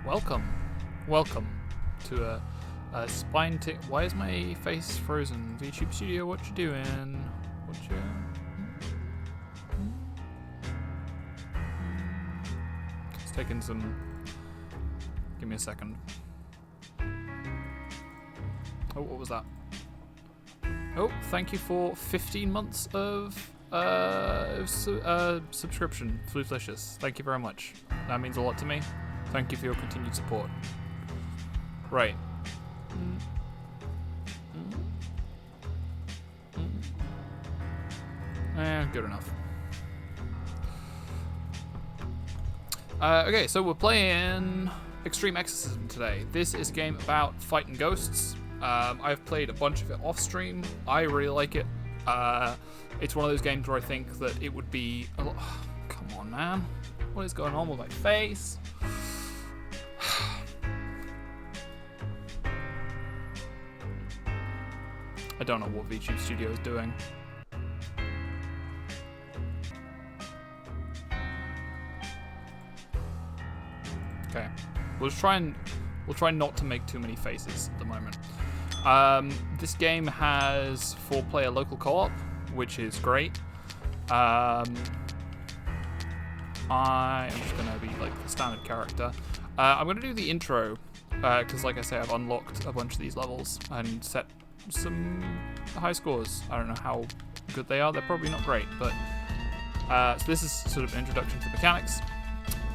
Welcome to a spine tick. Why is my face frozen? VTube Studio, what you doing? What you? It's taking some. Give me a second. Oh, what was that? Oh, thank you for 15 months of subscription, Flooflicious. Thank you very much. That means a lot to me. Thank you for your continued support. Right. Good enough. Okay, so we're playing Extreme Exorcism today. This is a game about fighting ghosts. I've played a bunch of it off stream. I really like it. It's one of those games where I think that it would be a lot. Come on, man. What is going on with my face? I don't know what VTube Studio is doing. Okay, we'll try not to make too many faces at the moment. This game has 4-player local co-op, which is great. I'm just gonna be like the standard character. I'm gonna do the intro because, like I say, I've unlocked a bunch of these levels and set some high scores. I don't know how good they are. They're probably not great, but so this is sort of an introduction to the mechanics.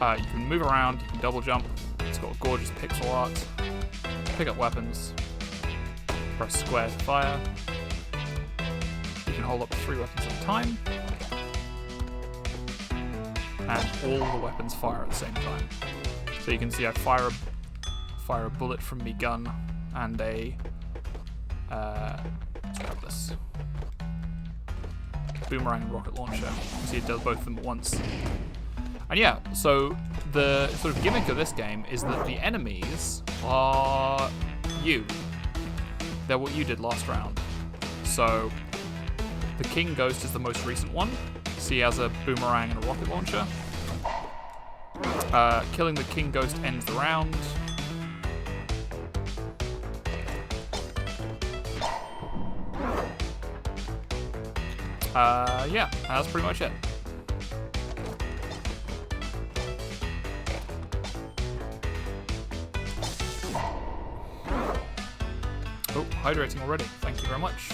You can move around, you can double jump. It's got gorgeous pixel art. Pick up weapons. Press square to fire. You can hold up to 3 weapons at a time. And all the weapons fire at the same time. So you can see I fire a bullet from me gun and a let's grab this boomerang and rocket launcher. You see it does both of them at once. And yeah, so the sort of gimmick of this game is that the enemies are you. They're what you did last round. So the King Ghost is the most recent one. So he has a boomerang and a rocket launcher. Killing the King Ghost ends the round. Yeah, that's pretty much it. Oh, hydrating already. Thank you very much.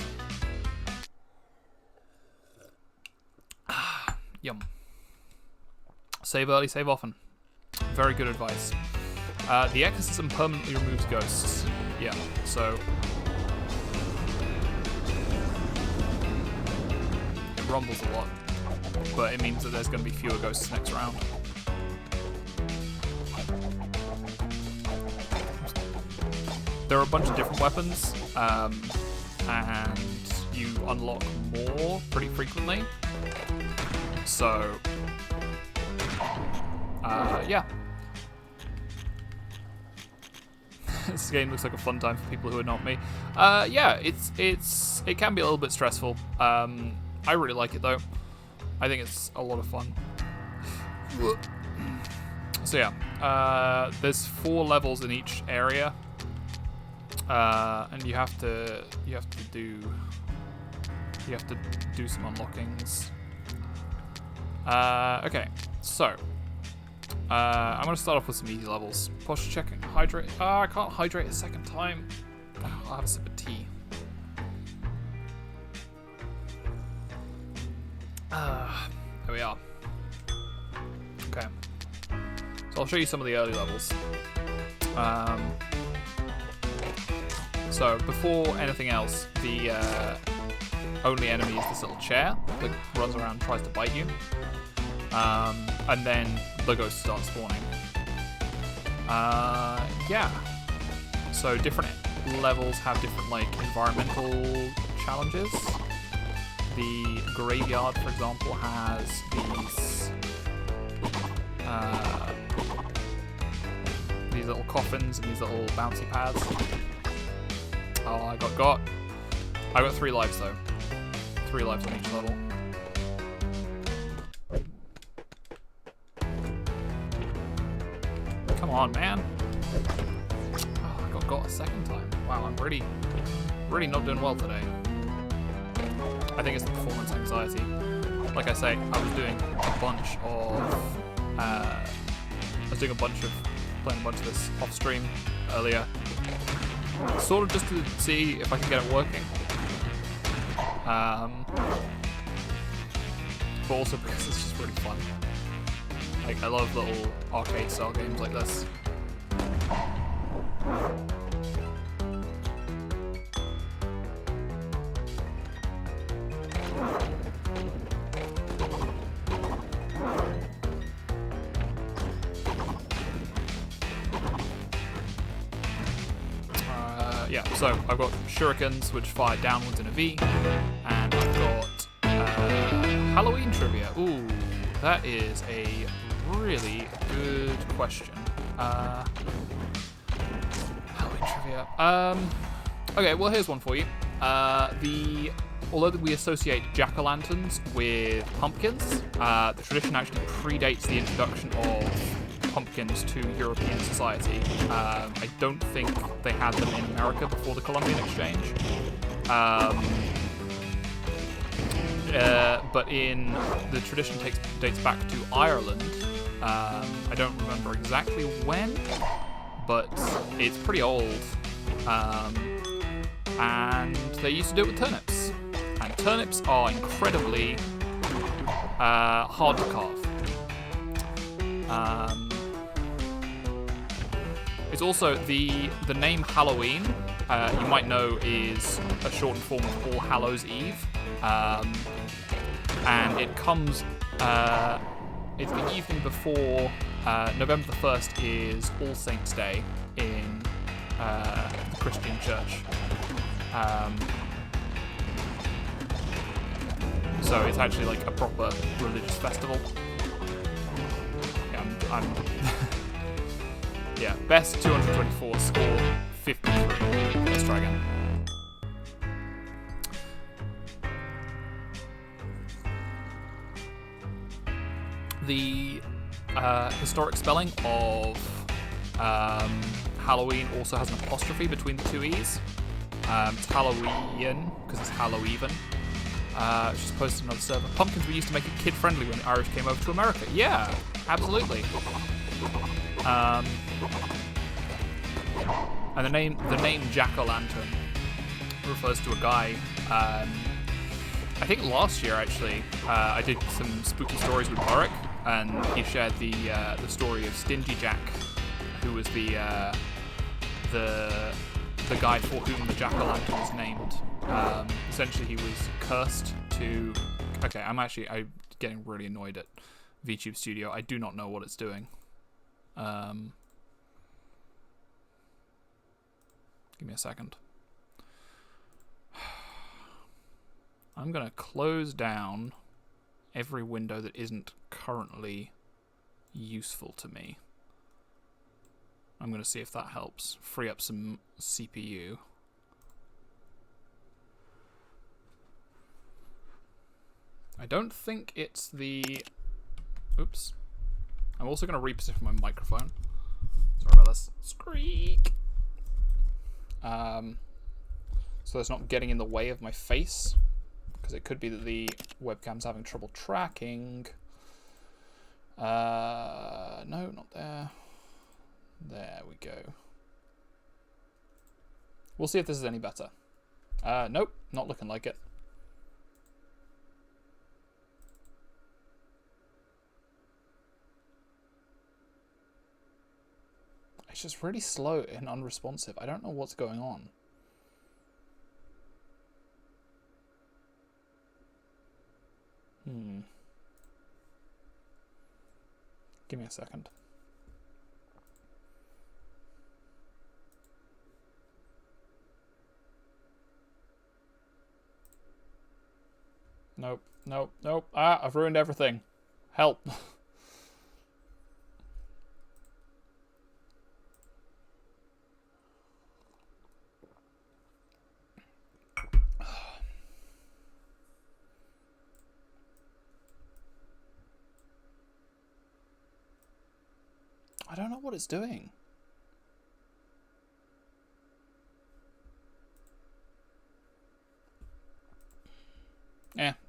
Yum. Save early, save often. Very good advice. The Exorcism permanently removes ghosts. Yeah, so it rumbles a lot, but it means that there's going to be fewer ghosts next round. There are a bunch of different weapons, and you unlock more pretty frequently. So, yeah. This game looks like a fun time for people who are not me. Yeah, it can be a little bit stressful. I really like it though. I think it's a lot of fun. So yeah, there's 4 levels in each area. And you have to do some unlockings. Okay, so I'm gonna start off with some easy levels. Posture checking, hydrate. I can't hydrate a second time. I'll have a sip of tea. There we are. Okay, so I'll show you some of the early levels. So before anything else, the only enemy is this little chair that runs around and tries to bite you. And then the ghost starts spawning. Yeah. So different levels have different like environmental challenges. The graveyard, for example, has these little coffins and these little bouncy pads. Oh, I got. I got 3 lives though. 3 lives on each level. Come on, man. Oh, I got a second time. Wow, I'm really not doing well today. I think it's the performance anxiety. Like I say, I was doing a bunch of playing a bunch of this off stream earlier, sort of just to see if I can get it working. But also because it's just really fun. Like, I love little arcade style games like this. Yeah, so I've got shurikens which fire downwards in a V, and I've got Halloween trivia. Ooh, that is a really good question. Halloween trivia. Okay, well here's one for you. Although we associate jack-o'-lanterns with pumpkins, the tradition actually predates the introduction of pumpkins to European society. I don't think they had them in America before the Columbian Exchange. But the tradition dates back to Ireland. I don't remember exactly when, but it's pretty old. And they used to do it with turnips. And turnips are incredibly hard to carve. It's also the name Halloween, you might know, is a shortened form of All Hallows Eve, and it comes. It's the evening before November the 1st is All Saints' Day in the Christian Church. So it's actually like a proper religious festival. Yeah, I'm yeah, best 224, score 53. Let's try again. The historic spelling of Halloween also has an apostrophe between the two E's. It's Halloween, because it's Halloweven. It's just posted on another server. Pumpkins were used to make it kid-friendly when the Irish came over to America. Yeah, absolutely. And the name Jack-o'-lantern refers to a guy. I think last year actually, I did some spooky stories with Warwick, and he shared the story of Stingy Jack, who was the guy for whom the Jack-o'-lantern was named. Essentially, he was cursed to. Okay, I'm getting really annoyed at VTube Studio. I do not know what it's doing. Give me a second. I'm gonna close down every window that isn't currently useful to me. I'm gonna see if that helps. Free up some CPU. I don't think it's the... Oops. I'm also gonna reposition my microphone. Sorry about this. Squeak! So it's not getting in the way of my face, because it could be that the webcam's having trouble tracking. No, not there. There we go. We'll see if this is any better. Nope, not looking like it. It's just really slow and unresponsive. I don't know what's going on. Give me a second. Nope, nope, nope. Ah, I've ruined everything. Help. I don't know what it's doing.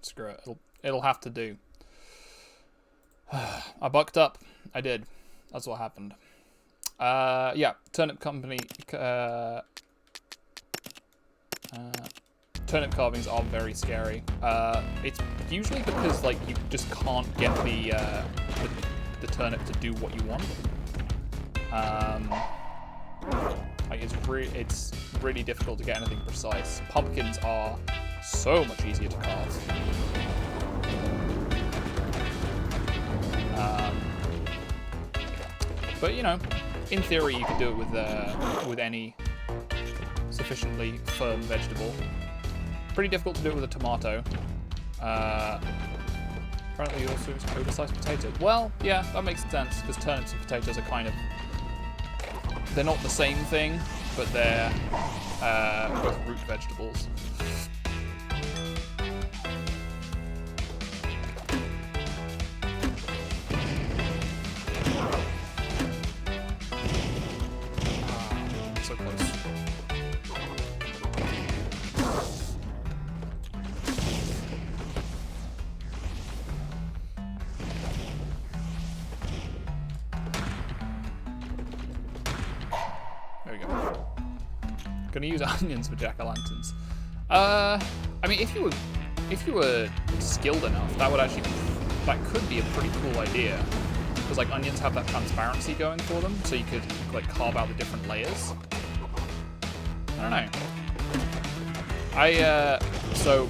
Screw it. It'll have to do. I bucked up. I did. That's what happened. Yeah, turnip company. Turnip carvings are very scary. It's usually because like you just can't get the turnip to do what you want. Like it's really difficult to get anything precise. Pumpkins are so much easier to carve. But you know, in theory, you could do it with any sufficiently firm vegetable. Pretty difficult to do it with a tomato. Apparently, you also use oversized potatoes. Well, yeah, that makes sense because turnips and potatoes are kind of—they're not the same thing, but they're both root vegetables. So close. There we go. Gonna use onions for jack-o'-lanterns. I mean, if you were skilled enough, that could be a pretty cool idea. Because like onions have that transparency going for them, so you could like carve out the different layers. I don't know. So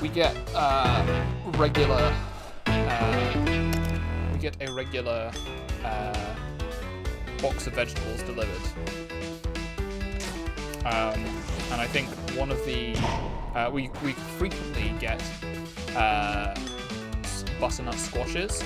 we get regular box of vegetables delivered. And I think one of the we frequently get butternut squashes.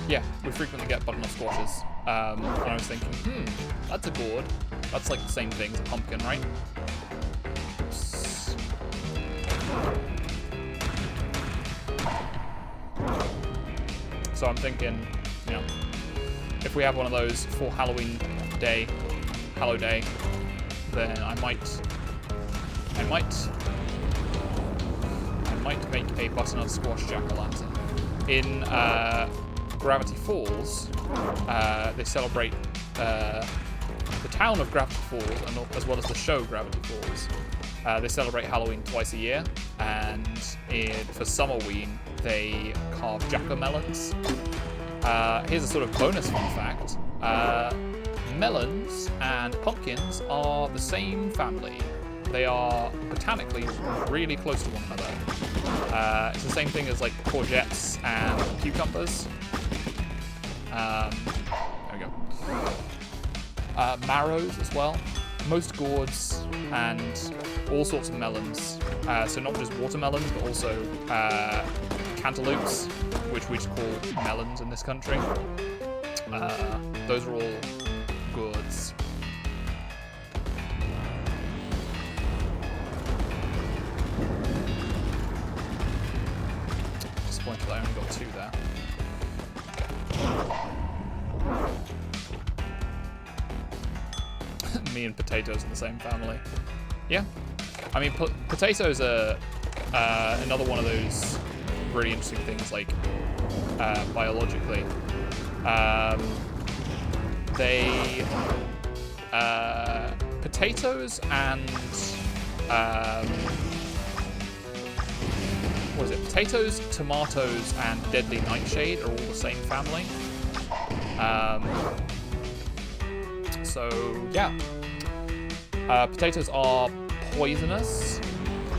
Yeah, we frequently get butternut squashes. And I was thinking, that's a gourd. That's like the same thing as a pumpkin, right? So I'm thinking, you know, if we have one of those for Halloween day, Hallow Day, then I might make a butternut squash jack-o'-lantern. In Gravity Falls, they celebrate the town of Gravity Falls, and as well as the show Gravity Falls. They celebrate Halloween twice a year, and for Summerween, they carve jack-o'-melons. Here's a sort of bonus fun fact. Melons and pumpkins are the same family. They are botanically really close to one another. It's the same thing as like courgettes and cucumbers. There we go. Marrows as well. Most gourds and all sorts of melons. So not just watermelons, but also cantaloupes, which we just call melons in this country. Those are all gourds. Disappointed I only got 2 there. Me and potatoes are the same family. Yeah. I mean, potatoes are another one of those really interesting things, like, biologically. Potatoes and, what is it? Potatoes, tomatoes, and deadly nightshade are all the same family. So, yeah. Potatoes are poisonous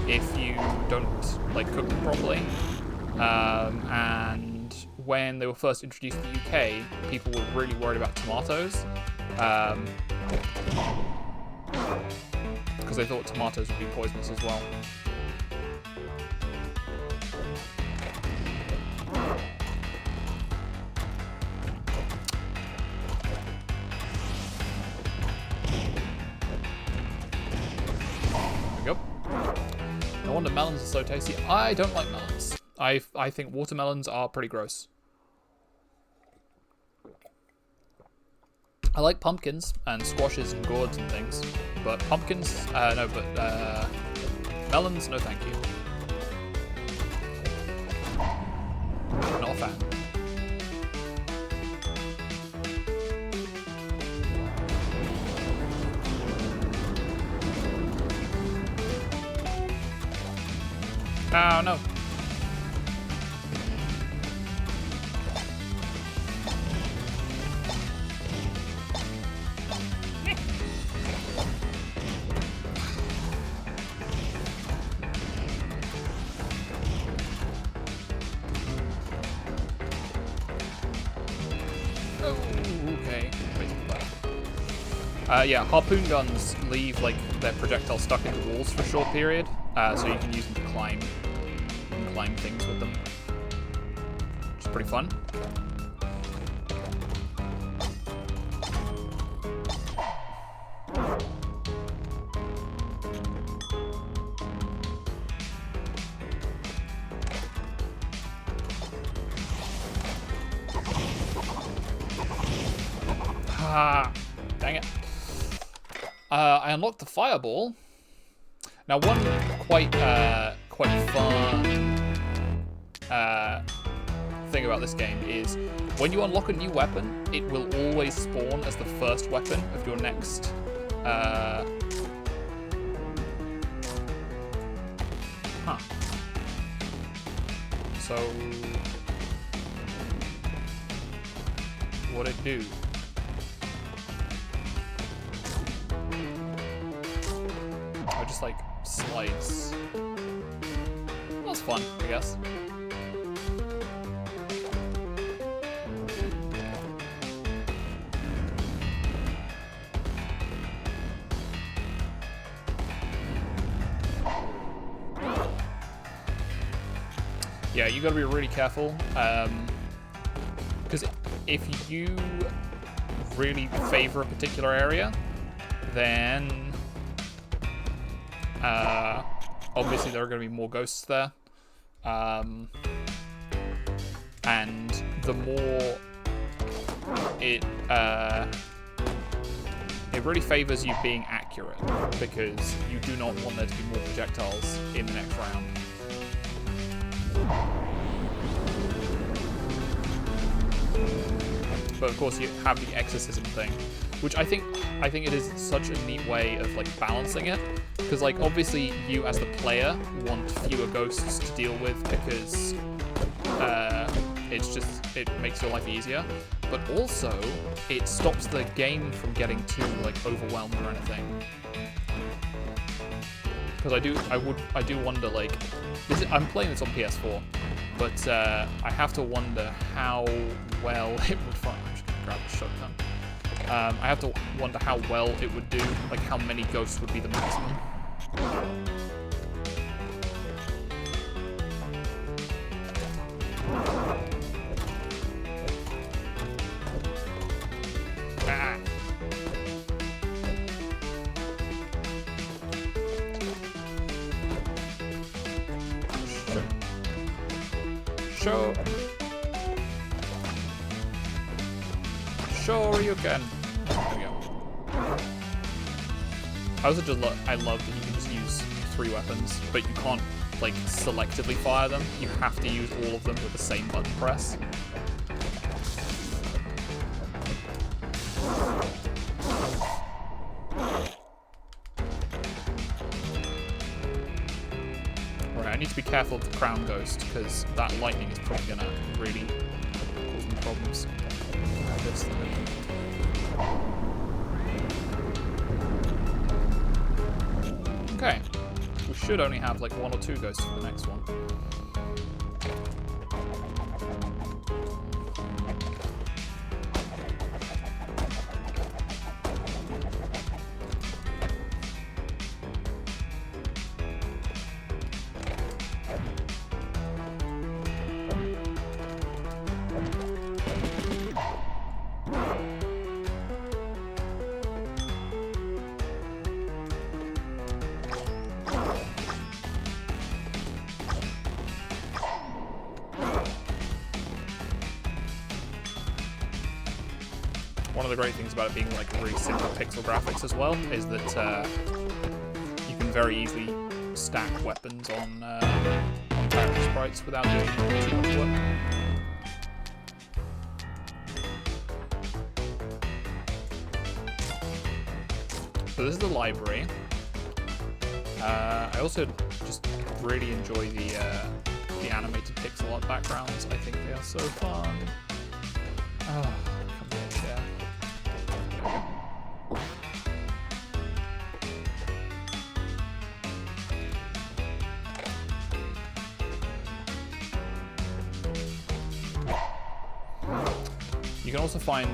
if you don't, like, cook them properly. And when they were first introduced to the UK, people were really worried about tomatoes. Because they thought tomatoes would be poisonous as well. wonder melons are so tasty. I don't like melons. I think watermelons are pretty gross. I like pumpkins and squashes and gourds and things, but pumpkins, no, but melons, no thank you. Not a fan. Oh no. Yeah, harpoon guns leave like their projectiles stuck in the walls for a short period, so you can use them to climb things with them, which is pretty fun. Ah, dang it. I unlocked the fireball. Now, one quite fun thing about this game is when you unlock a new weapon, it will always spawn as the first weapon of your next. So, what'd it do? Just like slides. That was fun, I guess. Yeah, you gotta be really careful, because if you really favor a particular area, then obviously there are going to be more ghosts there, and the more it really favors you being accurate, because you do not want there to be more projectiles in the next round. But of course you have the Exorcism thing, which I think it is such a neat way of like balancing it, because like obviously you as the player want fewer ghosts to deal with because it makes your life easier, but also it stops the game from getting too like overwhelmed or anything. Because I do wonder, like, I'm playing this on PS4, but I have to wonder how well it would fire. I'm just gonna grab a shotgun. I have to wonder how well it would do, like how many ghosts would be the maximum. Ah. Sure you can. There we go. I also just I love that you can just use 3 weapons, but you can't like selectively fire them. You have to use all of them with the same button press. Right, I need to be careful of the crown ghost because that lightning is probably gonna really cause me problems. This thing. Okay, we should only have like 1 or 2 ghosts for the next one. one of the great things about it being like really simple pixel graphics as well is that you can very easily stack weapons on character sprites without doing too much work. So this is the library. I also just really enjoy the animated pixel art backgrounds. I think they are so fun. Oh, come here, chair. You can also find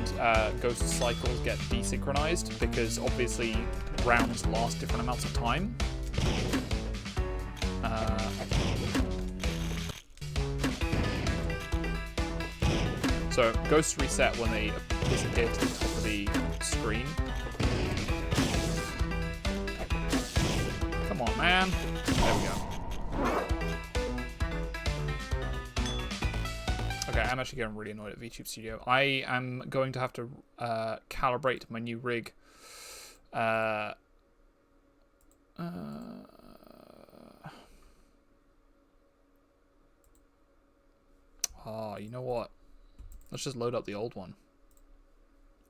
ghost cycles get desynchronized because obviously rounds last different amounts of time. So ghosts reset when they disappear to the top of the screen. Come on, man. There we go. Okay, I'm actually getting really annoyed at VTube Studio. I am going to have to calibrate my new rig. Oh, you know what? Let's just load up the old one.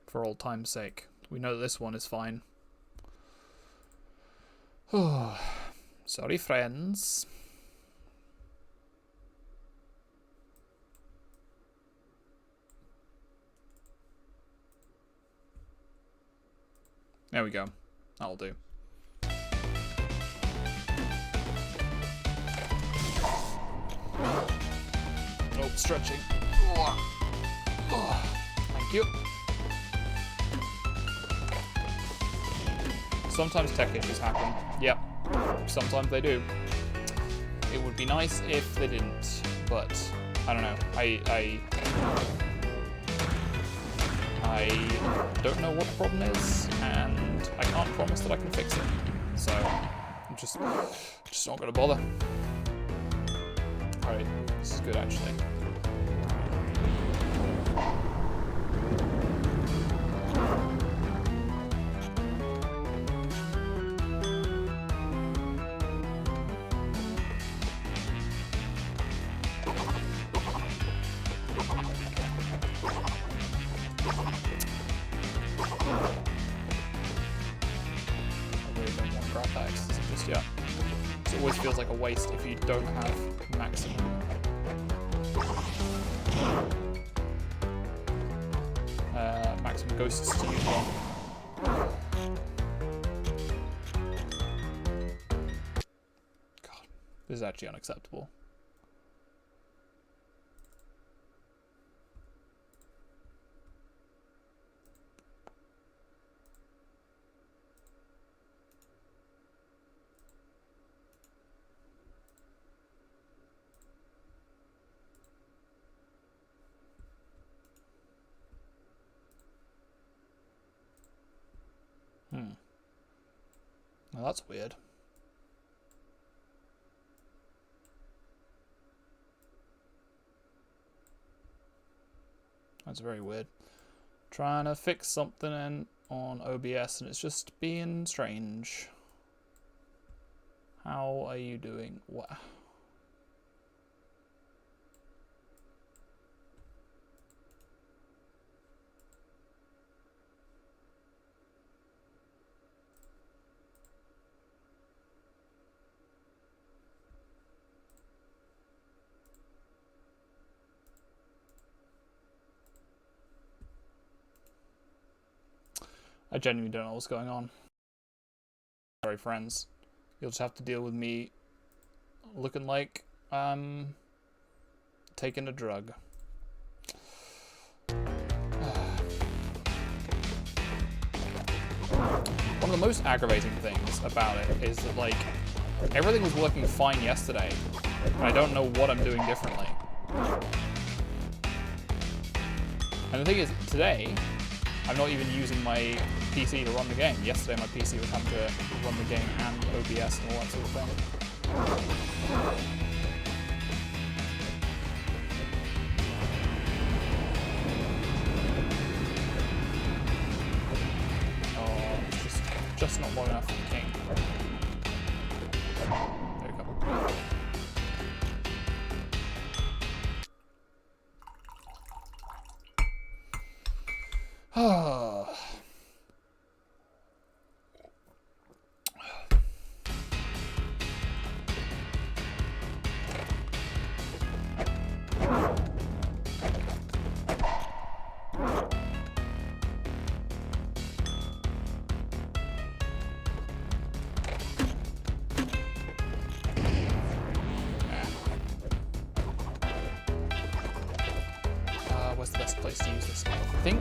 For old time's sake. We know that this one is fine. Oh, sorry, friends. There we go. That'll do. Oh, stretching. Oh, thank you. Sometimes tech issues happen. Yep. Sometimes they do. It would be nice if they didn't, but I don't know. I don't know what the problem is, and I can't promise that I can fix it. So I'm just not gonna bother. Alright, this is good actually. It always feels like a waste if you don't have maximum maximum ghosts to use on. God, this is actually unacceptable. Well, that's weird. That's very weird. Trying to fix something on OBS and it's just being strange. How are you doing? What? I genuinely don't know what's going on. Sorry, friends. You'll just have to deal with me looking like I'm taking a drug. One of the most aggravating things about it is that, like, everything was working fine yesterday, and I don't know what I'm doing differently. And the thing is, today, I'm not even using my PC to run the game. Yesterday my PC was having to run the game and OBS and all that sort of thing. just not long enough for the king. There we go. Oh. Where's the best place to use this? I think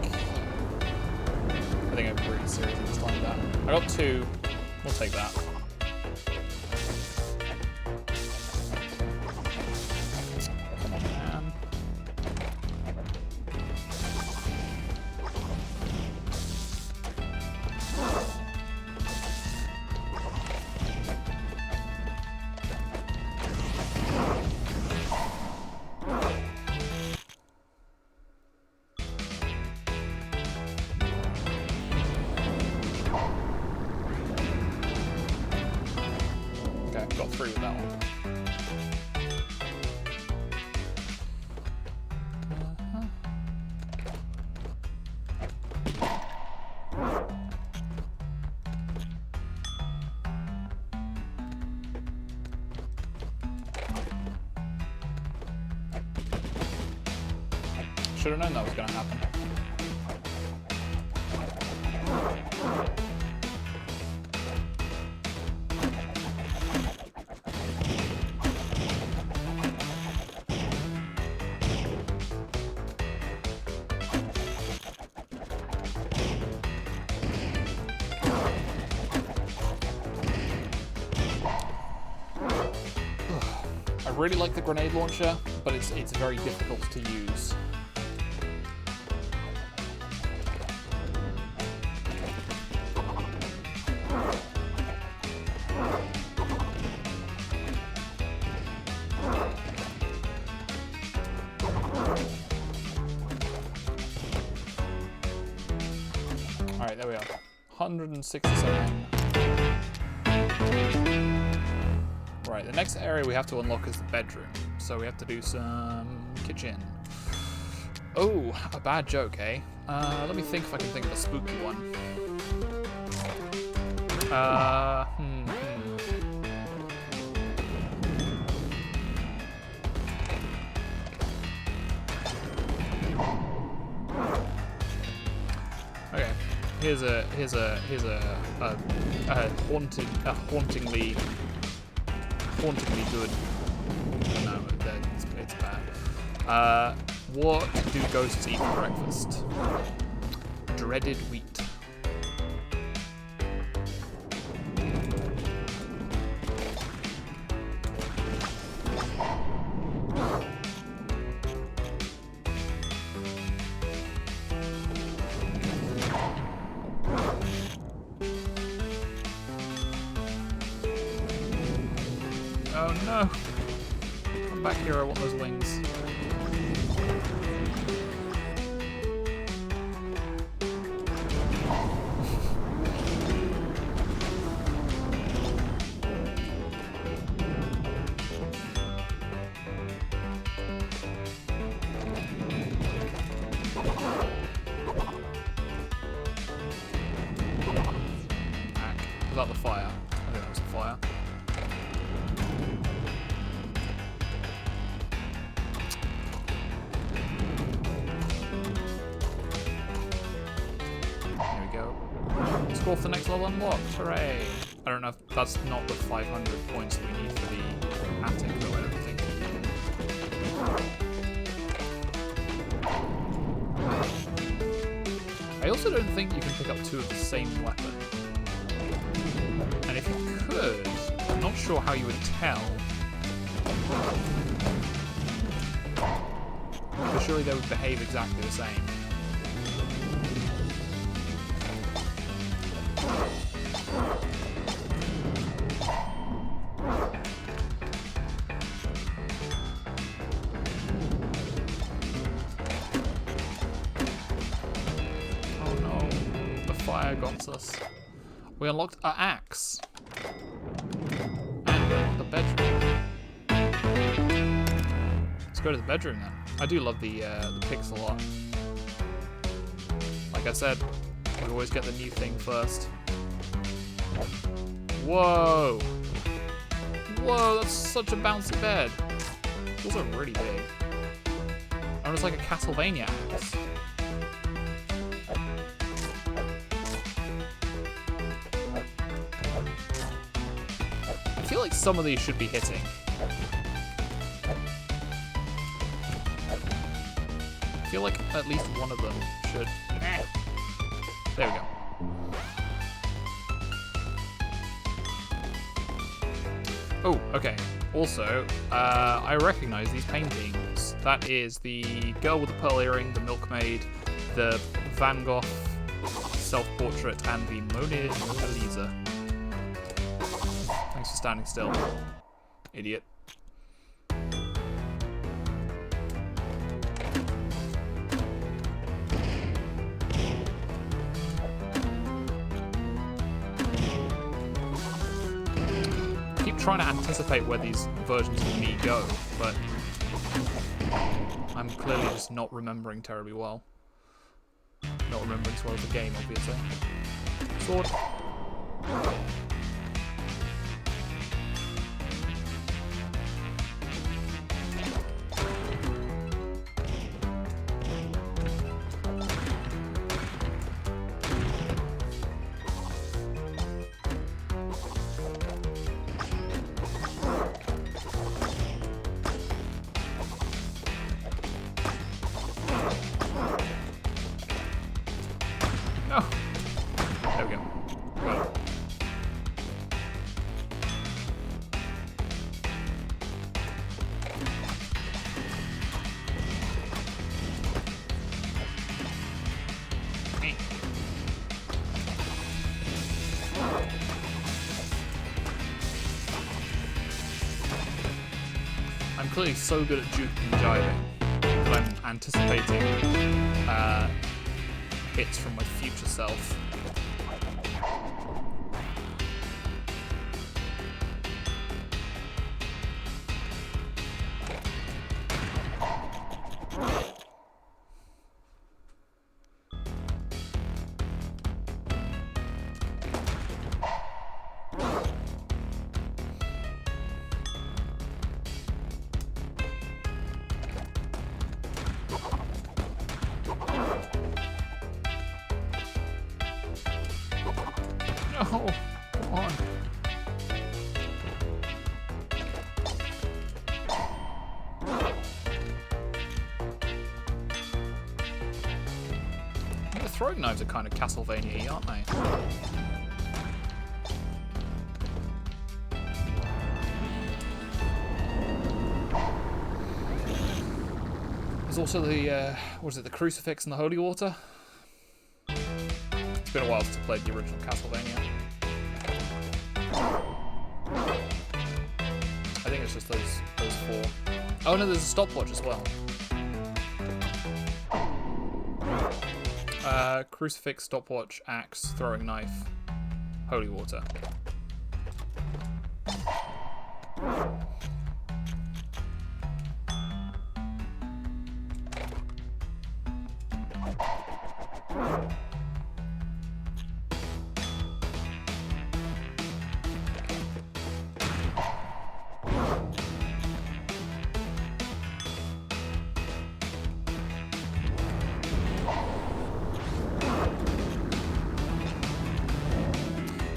I'm really serious this time with that. I got 2. We'll take that. Come on, man. Got through with that one. Should have known that was going to happen. I really like the grenade launcher, but it's very difficult to use. Alright, there we are. 167. Right, the next area we have to unlock is the bedroom. So we have to do some kitchen. Oh, a bad joke, eh? Let me think if I can think of a spooky one. Okay, here's a hauntingly good. No, it's bad. What do ghosts eat for breakfast? Dreaded wheat. Oh no! Come back here, I want those wings. Was that the fire? I think that was the fire. There we go. Score for the next level unlocked. Hooray! I don't know if that's not the 500 points that we need for the attic, though, I don't think. I also don't think you can pick up 2 of the same weapon. And if you could, I'm not sure how you would tell. But surely they would behave exactly the same. Oh no, the fire got us. We unlocked our axe. And we unlocked the bedroom. Let's go to the bedroom then. I do love the pics a lot. Like I said, we always get the new thing first. Whoa! Whoa, that's such a bouncy bed. Those are really big. And it's like a Castlevania axe. I feel like some of these should be hitting. I feel like at least one of them should. There we go. Oh, okay. Also, I recognize these paintings. That is the girl with the pearl earring, the milkmaid, the Van Gogh self-portrait, and the Mona Lisa. Thanks for standing still, idiot. Trying to anticipate where these versions of me go, but I'm clearly just not remembering terribly well. Not remembering as well as the game, obviously. Sword. Oh, there we go. Got it. I'm clearly so good at juking and jiving that I'm anticipating hits from my future self. Oh, come on. The throwing knives are kind of Castlevania-y, aren't they? There's also the, what is it, the crucifix and the holy water? It's been a while since I played the original Castlevania. I think it's just those four. Oh no, there's a stopwatch as well. Crucifix, stopwatch, axe, throwing knife, holy water.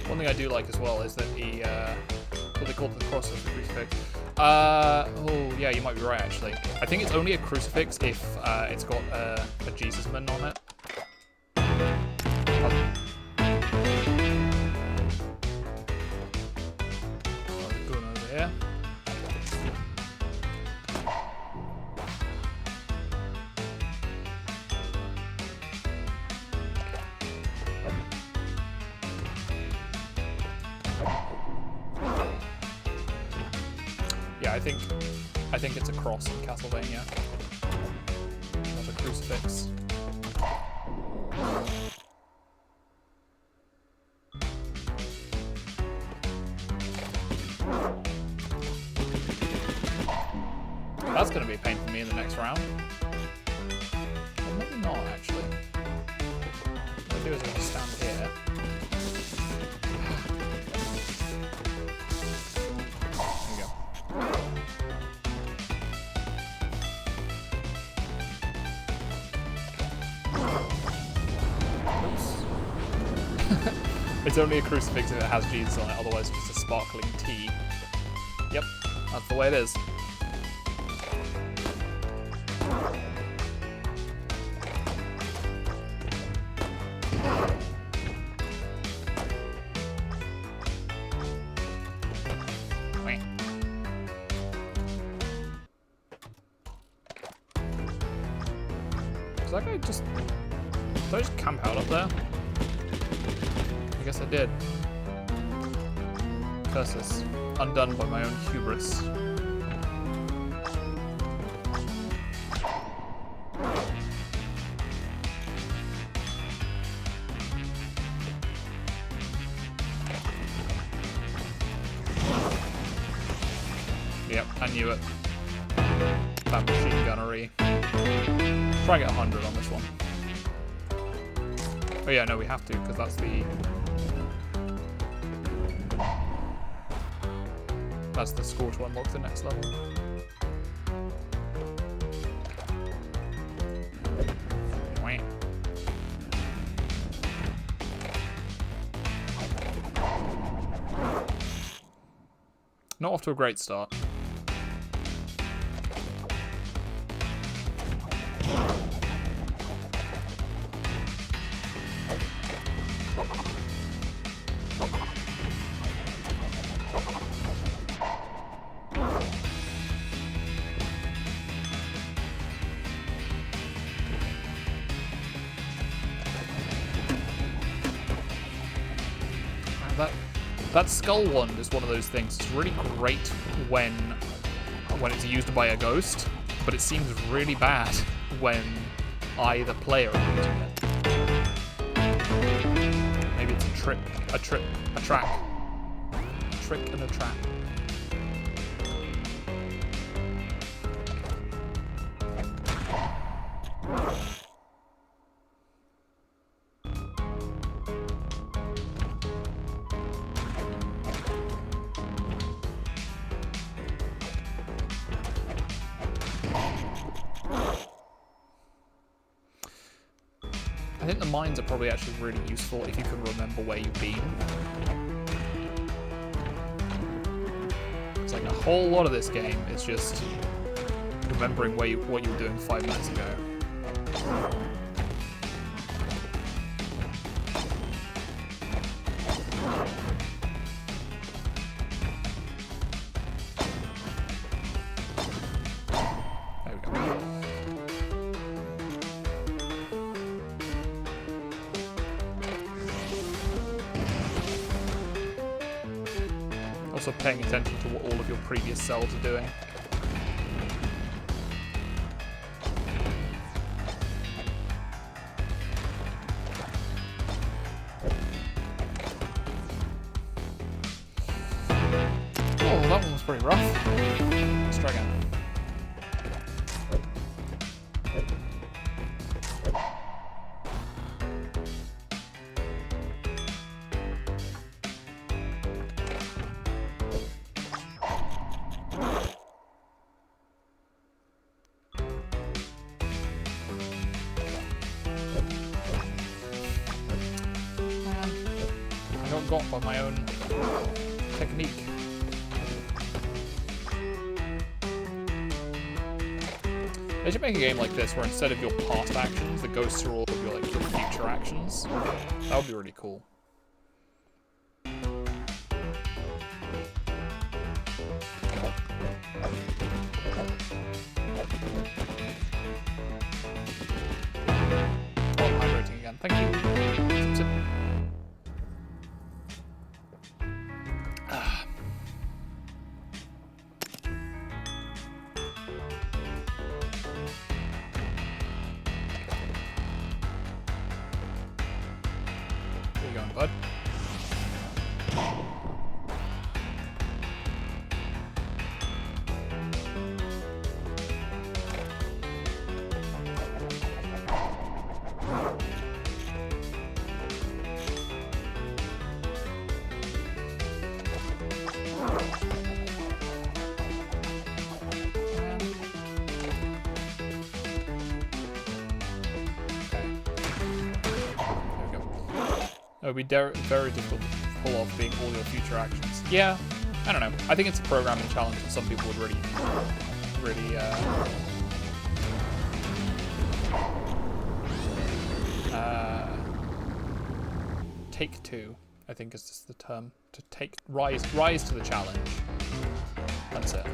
One thing I do like as well is that he, what they call the cross of the crucifix. Oh yeah, you might be right actually. I think it's only a crucifix if it's got a Jesus man on it. Going over here. Yeah, I think it's a cross in Castlevania, not a crucifix. That's going to be a pain for me in the next round. Well, maybe not, actually. What I'll do is I'm going to stand here. There we go. It's only a crucifix if it has Jesus on it, otherwise it's just a sparkling tea. Yep, that's the way it is. Does that guy just... Did I just camp out up there? I guess I did. Curses. Undone by my own hubris. Yep, I knew it. That machine gunnery. Try and get 100 on this one. Oh yeah, no, we have to, because that's the... That's the score to unlock the next level. Wait. Not off to a great start. That skull wand is one of those things. It's really great when it's used by a ghost, but it seems really bad when I, the player, am using it. Maybe it's a trick, a track. A trick and a trap. I think the mines are probably actually really useful if you can remember where you've been. It's like a whole lot of this game is just remembering what you were doing 5 minutes ago. Also paying attention to what all of your previous cells are doing. Oh, that one was pretty rough. Let's try again. Got by my own technique. They should make a game like this where instead of your past actions, the ghosts are all of your your future actions. That would be really cool. Oh, I'm hydrating again. Thank you. Sip, sip. Where you going, bud? It would be very difficult to pull off being all your future actions. Yeah, I don't know. I think it's a programming challenge that some people would really take to, I think is just the term. To rise to the challenge. That's it.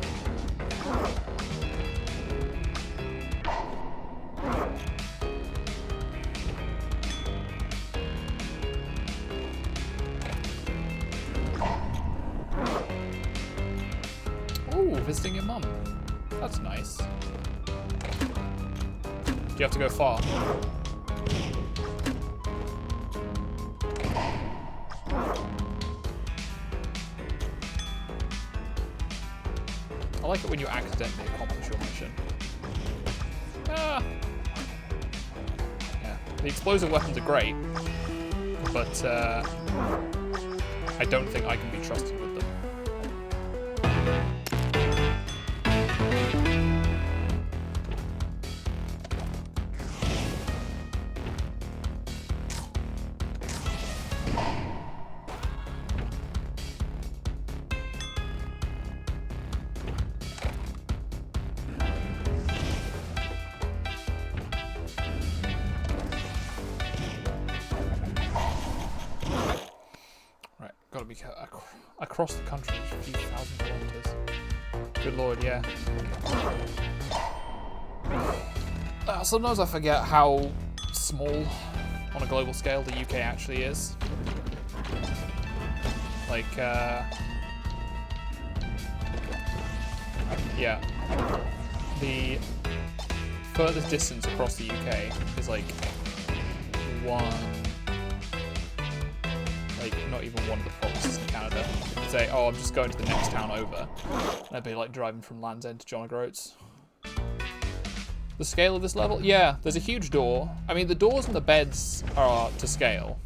Ooh, visiting your mum. That's nice. Do you have to go far? I like it when you accidentally accomplish your mission. Ah. Yeah, the explosive weapons are great, but I don't think I can be trusted with them. Gotta be across the country, a few thousand kilometers. Good lord, yeah. Sometimes I forget how small, on a global scale, the UK actually is. Like, yeah. The furthest distance across the UK is like not even one of the provinces in Canada. You could say, oh, I'm just going to the next town over. And I'd be like driving from Land's End to John O'Groats. The scale of this level? Yeah, there's a huge door. I mean, the doors and the beds are to scale.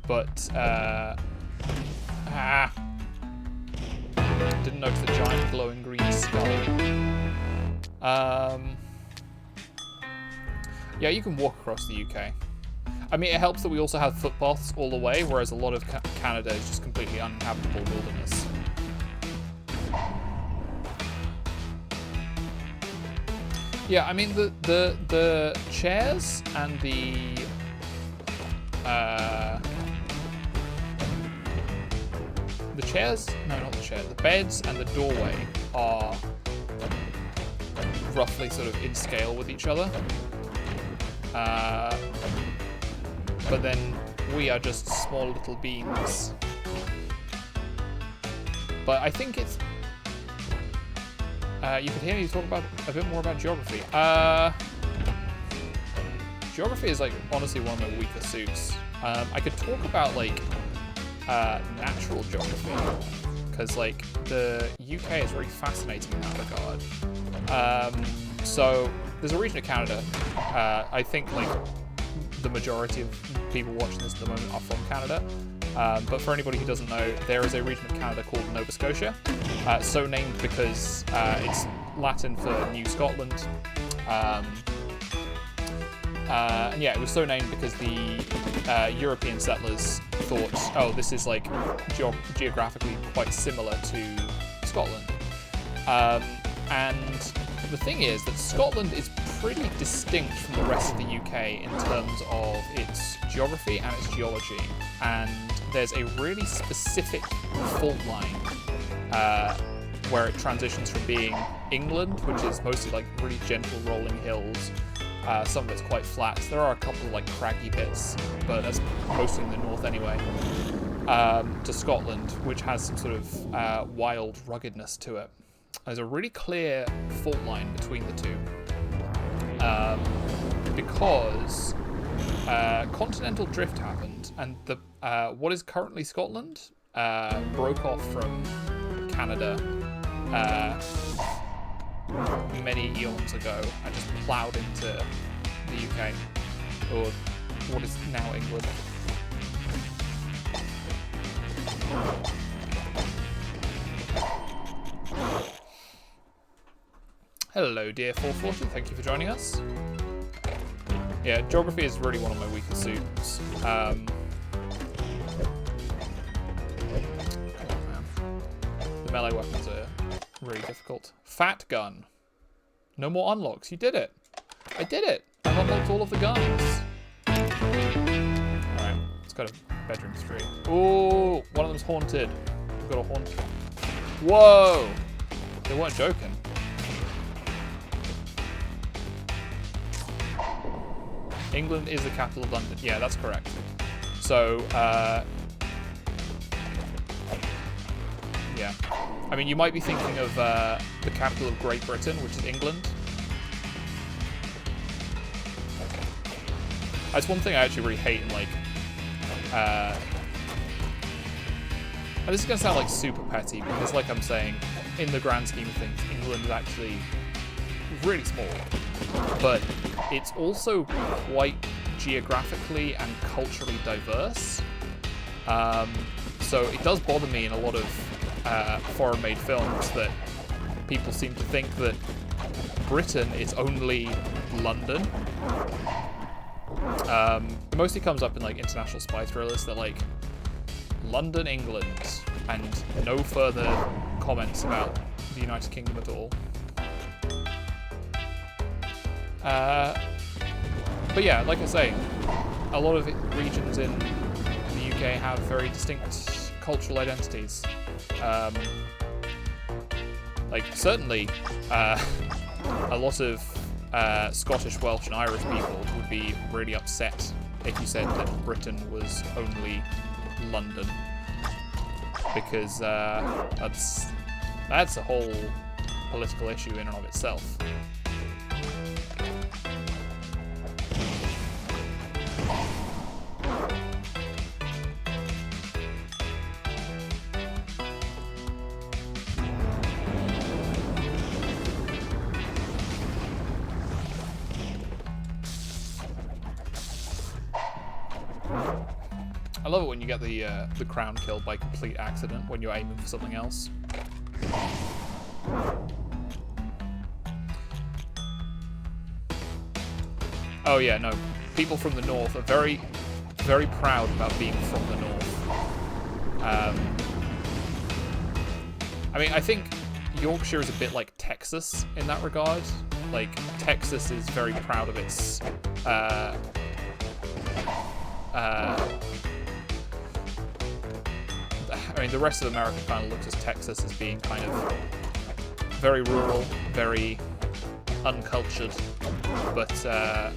But, didn't notice the giant glowing green skull. Yeah, you can walk across the UK. I mean, it helps that we also have footpaths all the way, whereas a lot of Canada is just completely uninhabitable wilderness. Yeah, I mean, the chairs and the beds and the doorway are roughly sort of in scale with each other. But then we are just small little beings. But I think it's... you could hear me talk about a bit more about geography. Geography is, like, honestly one of my weaker suits. I could talk about, like, natural geography. Because, like, the UK is very fascinating in that regard. So, there's a region of Canada, I think, like, the majority of people watching this at the moment are from Canada. But for anybody who doesn't know, there is a region of Canada called Nova Scotia. So named because it's Latin for New Scotland. And yeah, it was so named because the European settlers thought, oh, this is like geographically quite similar to Scotland. And the thing is that Scotland is pretty distinct from the rest of the UK in terms of its geography and its geology. And there's a really specific fault line where it transitions from being England, which is mostly like really gentle rolling hills. Some of it's quite flat. There are a couple of like craggy bits, but that's mostly in the north anyway. To Scotland, which has some sort of wild ruggedness to it. There's a really clear fault line between the two. Because continental drift happened, and the what is currently Scotland broke off from Canada many eons ago and just ploughed into the UK, or what is now England. Hello, dear 440, thank you for joining us. Yeah, geography is really one of my weaker suits. melee weapons are really difficult. Fat gun. No more unlocks. You did it. I did it. I've unlocked all of the guns. Alright, let's go to bedroom 3. Ooh, one of them's haunted. We've got a haunt. Whoa! They weren't joking. England is the capital of London. Yeah, that's correct. So, yeah. I mean, you might be thinking of the capital of Great Britain, which is England. That's one thing I actually really hate in, like, and this is going to sound, like, super petty, because, like I'm saying, in the grand scheme of things, England is actually really small. But it's also quite geographically and culturally diverse. So it does bother me in a lot of foreign-made films that people seem to think that Britain is only London. It mostly comes up in like international spy thrillers that like London, England, and no further comments about the United Kingdom at all. But yeah, like I say, a lot of regions in the UK have very distinct cultural identities. Like, certainly, a lot of Scottish, Welsh, and Irish people would be really upset if you said that Britain was only London. Because that's a whole political issue in and of itself. I love it when you get the crown killed by complete accident when you're aiming for something else. Oh yeah, no. People from the north are very, very proud about being from the north. I mean, I think Yorkshire is a bit like Texas in that regard. Like, Texas is very proud of its I mean, the rest of America kind of looks at Texas as being kind of very rural, very uncultured, but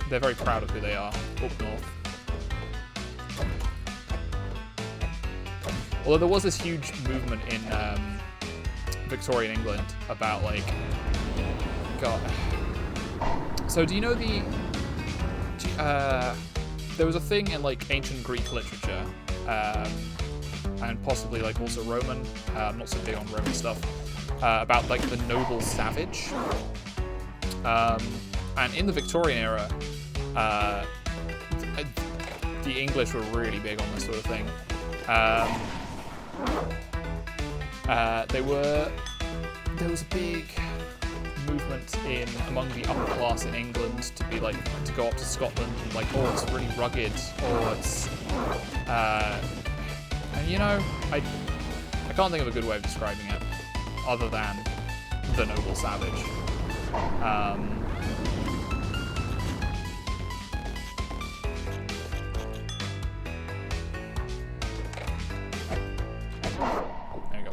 they're very proud of who they are up north. Although there was this huge movement in Victorian England about, like, God. So do you know there was a thing in, like, ancient Greek literature, and possibly, like, also Roman, I'm not so big on Roman stuff, about, like, the noble savage. And in the Victorian era, the English were really big on this sort of thing. There was a big movement among the upper class in England to be like, to go up to Scotland and like, oh, it's really rugged, or it's, and you know, I can't think of a good way of describing it other than the noble savage. There you go.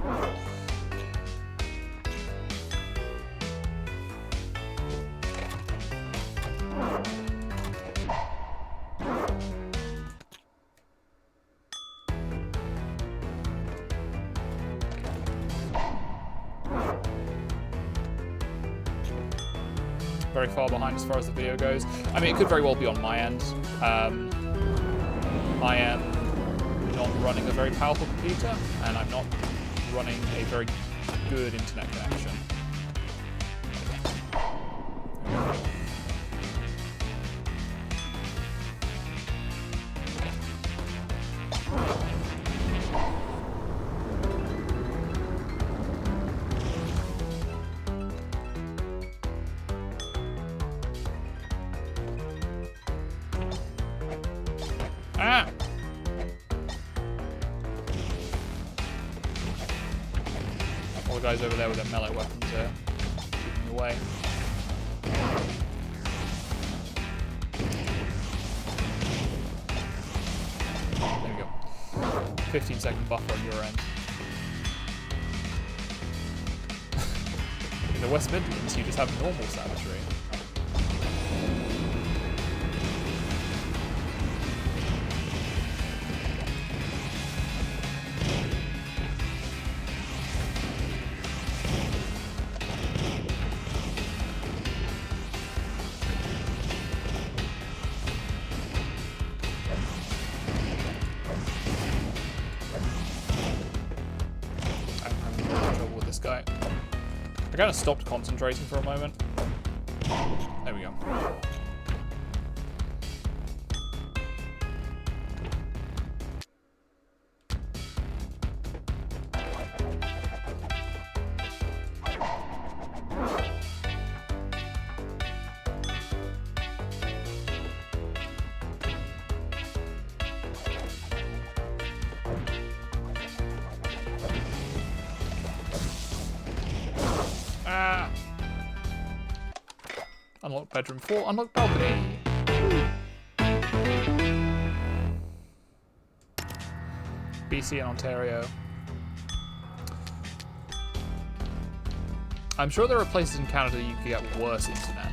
Very far behind as far as the video goes. I mean, it could very well be on my end. I am not running a very powerful computer, and I'm not running a very good internet connection. Ah! All the guys over there with their melee weapons are keeping me away. There we go. 15-second buffer on your end. In the West Midlands, you just have normal savagery. I kind of stopped concentrating for a moment. There we go. Unlock bedroom 4, unlock balcony. BC and Ontario. I'm sure there are places in Canada you could get worse internet.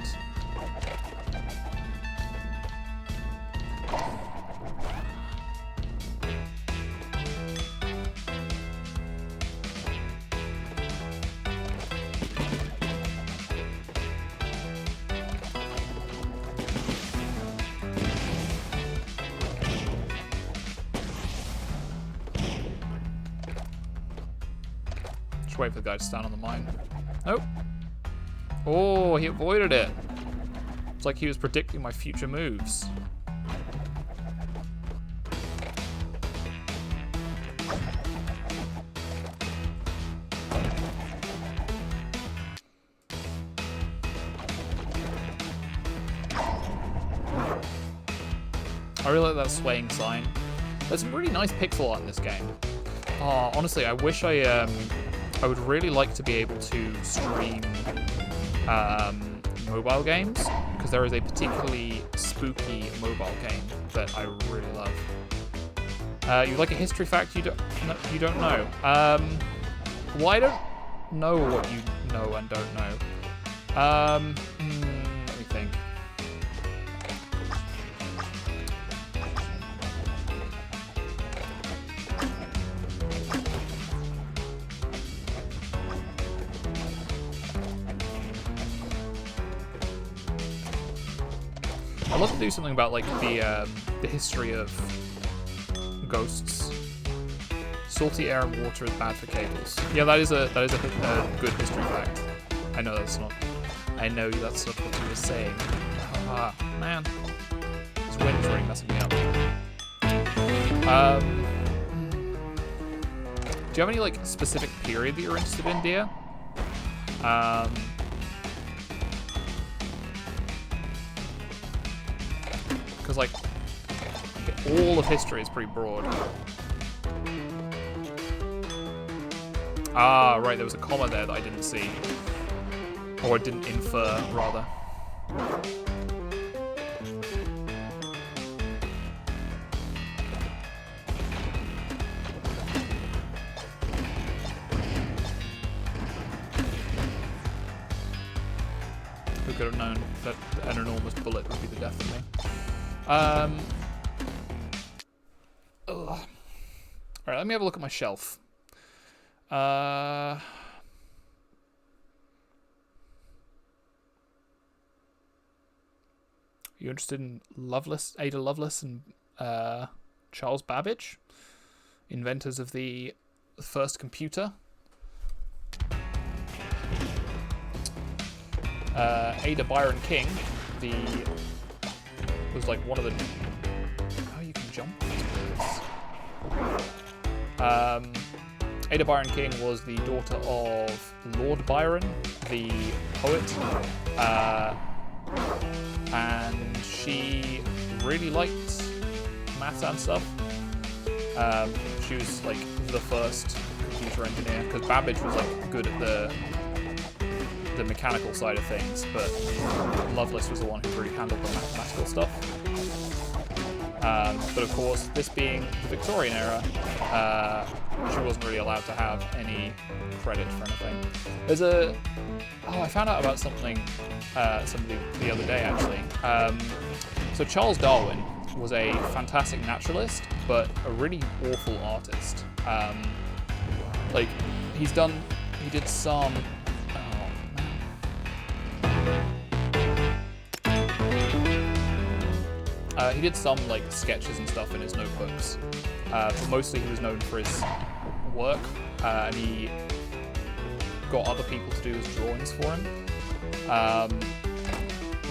Wait for the guy to stand on the mine. Nope. Oh, he avoided it. It's like he was predicting my future moves. I really like that swaying sign. There's some really nice pixel art in this game. Oh, honestly, I wish I would really like to be able to stream mobile games, because there is a particularly spooky mobile game that I really love. You like a history fact you don't know? Well, I don't know what you know and don't know. Let me think. I'd love to do something about like the history of ghosts. Salty air and water is bad for cables. Yeah, that is a good history fact. I know that's not. I know that's not what you were saying. Ah, man, this wind is really messing me up. Do you have any like specific period that you're interested in, dear? Because like all of history is pretty broad. Ah, right, there was a comma there that I didn't see. Or I didn't infer, rather. Who could have known that an enormous bullet would be the death of me? Alright, let me have a look at my shelf. You interested in Ada Lovelace and Charles Babbage, inventors of the first computer? Ada Byron King, was like one of the. Oh, you can jump. Ada Byron King was the daughter of Lord Byron, the poet, and she really liked maths and stuff. She was like the first computer engineer, because Babbage was like good at the mechanical side of things, but Lovelace was the one who really handled the mathematical stuff. But of course, this being the Victorian era, she wasn't really allowed to have any credit for anything. There's a... Oh, I found out about something the other day, actually. So Charles Darwin was a fantastic naturalist, but a really awful artist. Like, he did some... he did some like sketches and stuff in his notebooks, but mostly he was known for his work, and he got other people to do his drawings for him.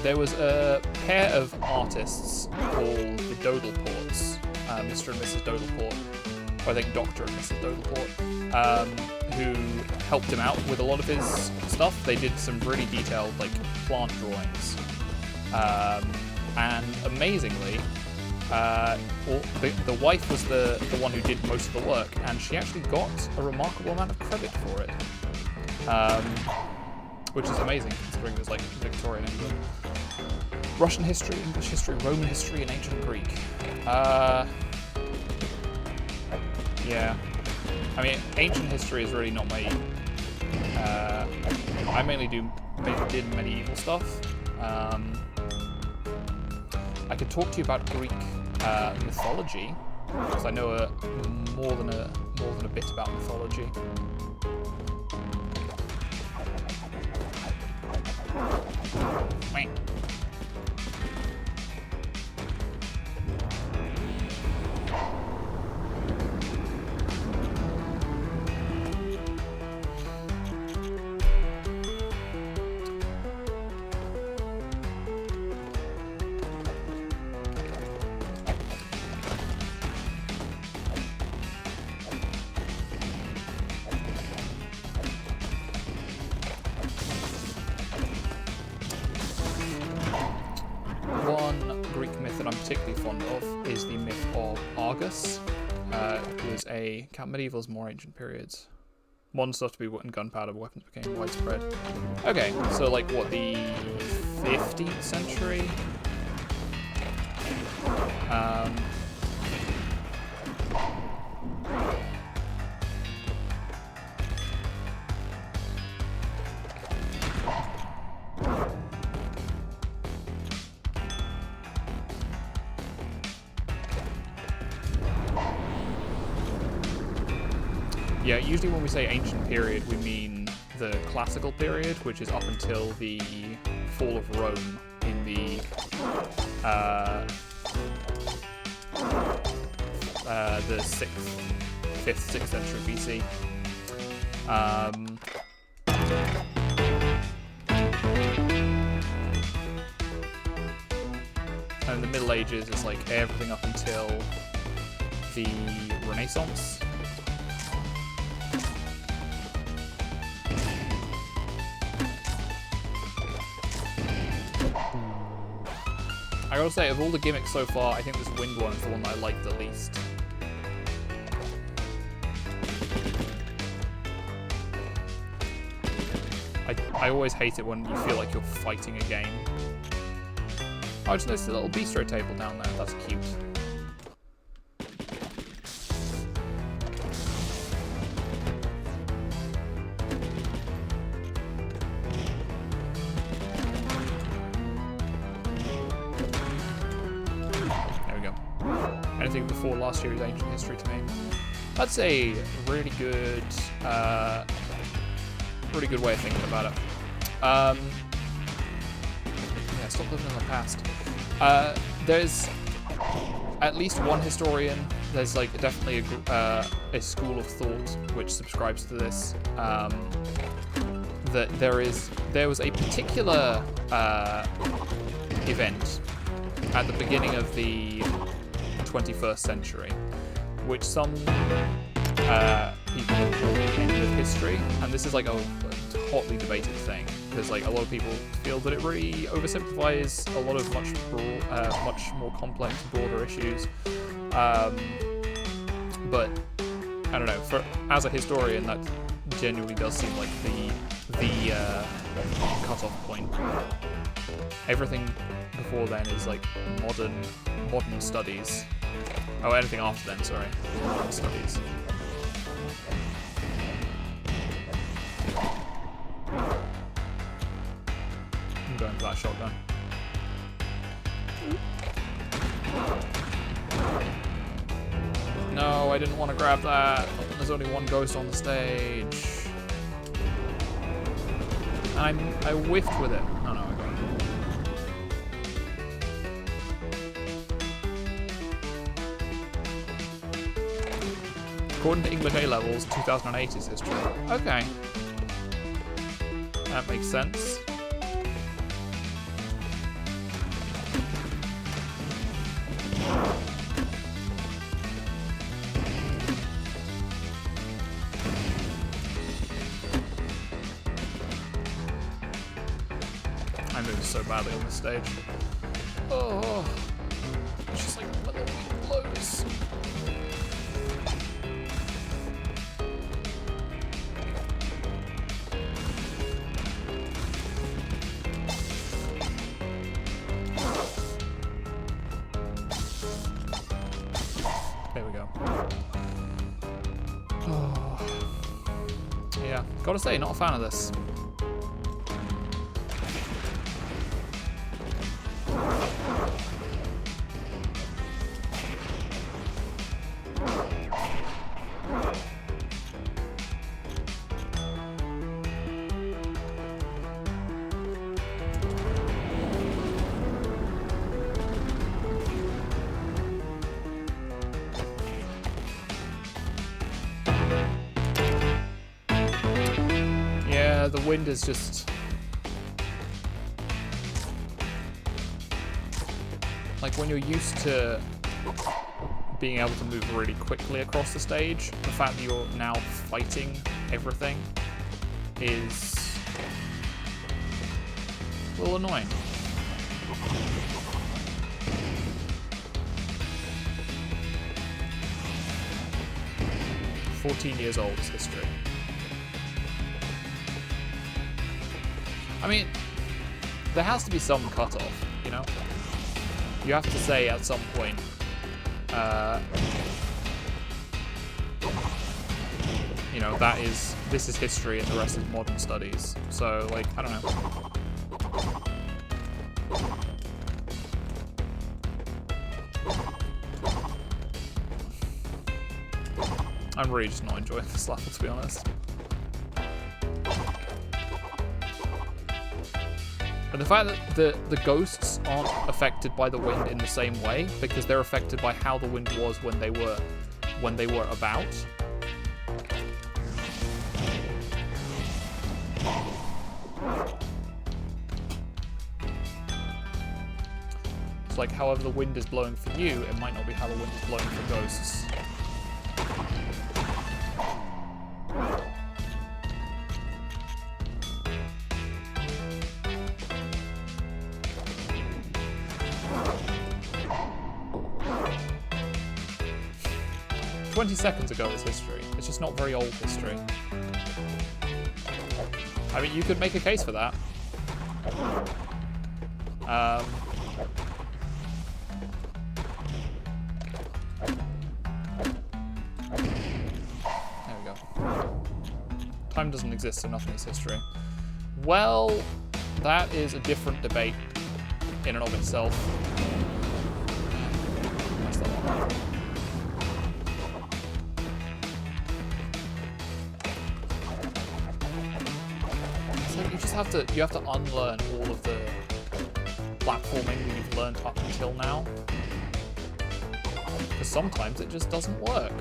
There was a pair of artists called the Dodleports, Mr. and Mrs. Dodleport, or I think Dr. and Mrs. Dodleport, who helped him out with a lot of his stuff. They did some really detailed like plant drawings. And amazingly, the wife was the one who did most of the work, and she actually got a remarkable amount of credit for it, which is amazing considering it was like Victorian England. Russian history, English history, Roman history, and ancient Greek. Yeah, I mean, ancient history is really not my. I mainly did medieval stuff. I could talk to you about Greek mythology, because I know more than a bit about mythology. Medieval's more ancient periods. Modern stuff to be when gunpowder weapons became widespread. Okay, so like what, the 15th century? Yeah, usually when we say ancient period, we mean the classical period, which is up until the fall of Rome in the 5th, 6th century BC. And the Middle Ages is like everything up until the Renaissance. I gotta say, of all the gimmicks so far, I think this wind one is the one that I like the least. I always hate it when you feel like you're fighting a game. Oh, I just noticed a little bistro table down there. That's cute. Anything before last year is ancient history to me. That's a really good way of thinking about it. Yeah, stop living in the past. There's at least one historian. There's like definitely a school of thought which subscribes to this. That there was a particular event at the beginning of the 21st century, which some people have called the end of history, and this is like a hotly debated thing because like a lot of people feel that it really oversimplifies a lot of much more complex, broader issues. But I don't know. As a historian, that genuinely does seem like the cutoff point. Everything before then is like modern studies. Oh, anything after then, sorry. Modern studies. I'm going for that shotgun. No, I didn't want to grab that. There's only one ghost on the stage. I whiffed with it. Oh no, I got it. According to English A-levels, 2008 is history. Okay. That makes sense. I moved so badly on this stage. Oh, it's just like one of the blows. There we go. Oh. Yeah, gotta say, not a fan of this. The wind is just like when you're used to being able to move really quickly across the stage, the fact that you're now fighting everything is a little annoying. "14 years old" is history. I mean, there has to be some cutoff, you know? You have to say at some point, you know, this is history and the rest is modern studies. So, like, I don't know. I'm really just not enjoying this level, to be honest. And the fact that the ghosts aren't affected by the wind in the same way, because they're affected by how the wind was when they were about. It's like however the wind is blowing for you, it might not be how the wind is blowing for ghosts. "20 seconds ago is history. It's just not very old history." I mean, you could make a case for that. There we go. Time doesn't exist, so nothing is history. Well, that is a different debate in and of itself. That's the one. You have to unlearn all of the platforming that you've learned up until now. Because sometimes it just doesn't work.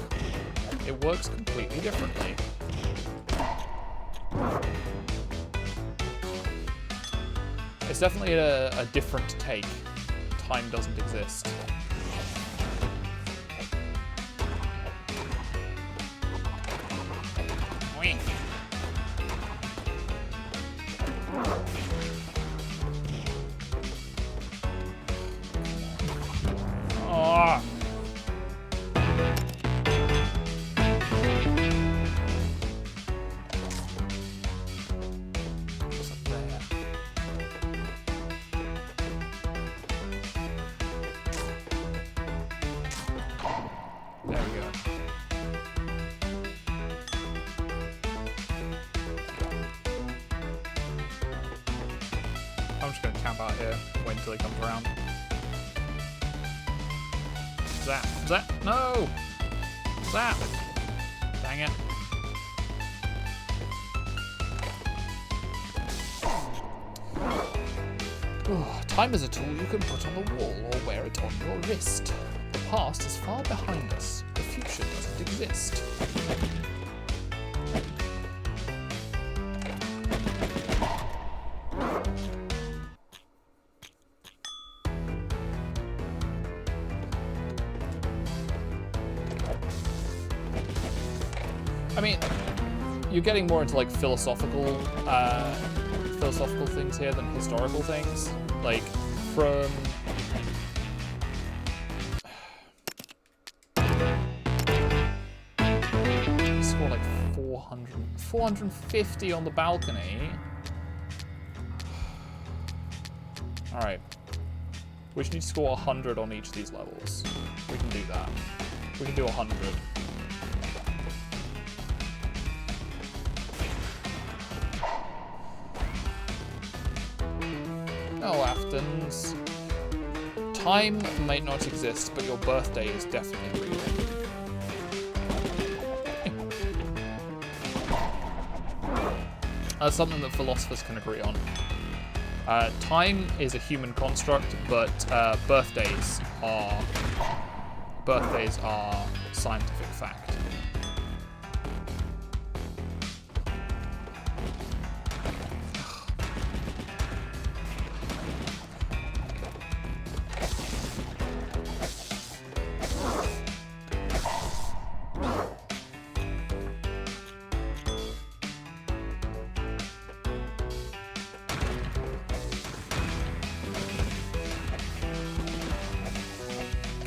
It works completely differently. It's definitely a different take. Time doesn't exist. camp out here, wait until he comes around. Zap, zap, no! Zap! Dang it. Time is a tool you can put on the wall or wear it on your wrist. The past is far behind us. The future doesn't exist. I mean, you're getting more into like philosophical things here than historical things. Like from score like 450 on the balcony. All right, we should need to score 100 on each of these levels. We can do that. We can do 100. Oh, Aftons. Time might not exist, but your birthday is definitely real. That's something that philosophers can agree on. Time is a human construct, but birthdays are scientific fact.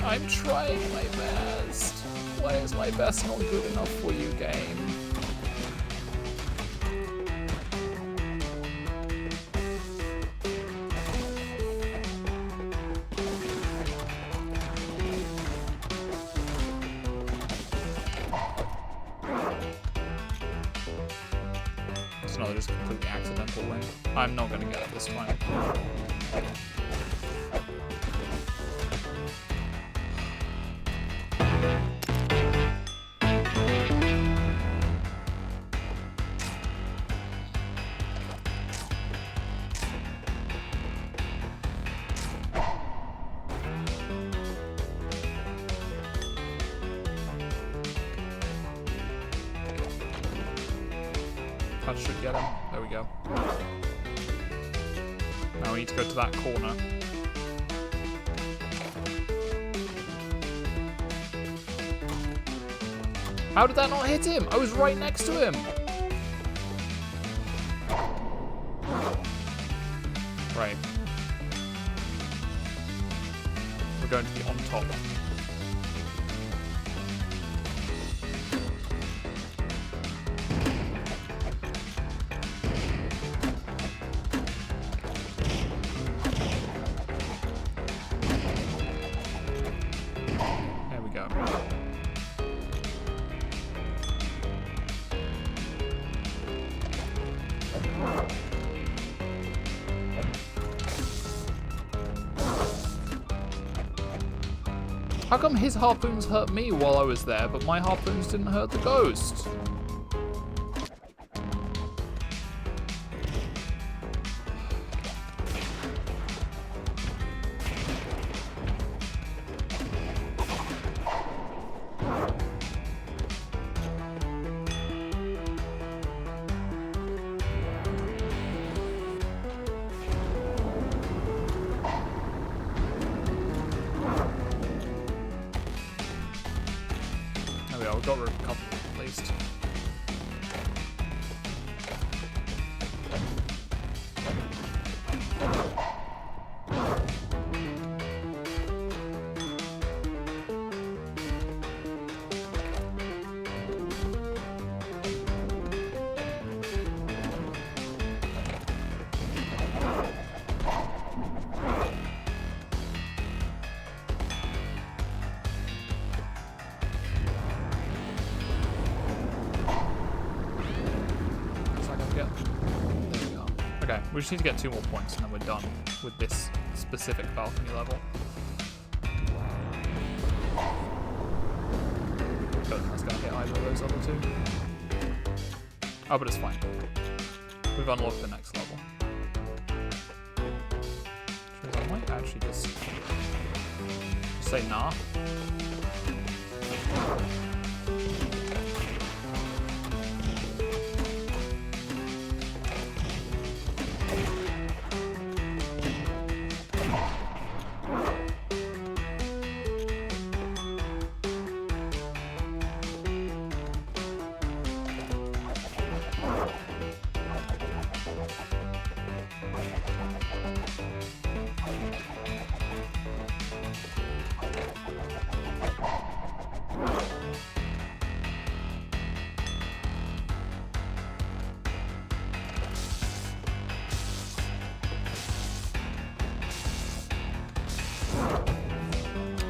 I'm trying my best. Why is my best not good enough for you, game? It's another just completely accidental win. I'm not gonna get it this time. That should get him. There we go. Now we need to go to that corner. How did that not hit him? I was right next to him. Right. We're going to be on top. There we go. How come his harpoons hurt me while I was there, but my harpoons didn't hurt the ghost? There we are, we got rid of a couple at least. Okay, we just need to get 2 more points and then we're done with this specific balcony level. Don't think that's going to hit either of those other 2. Oh, but it's fine. We've unlocked the next level. Which means I might actually just say nah.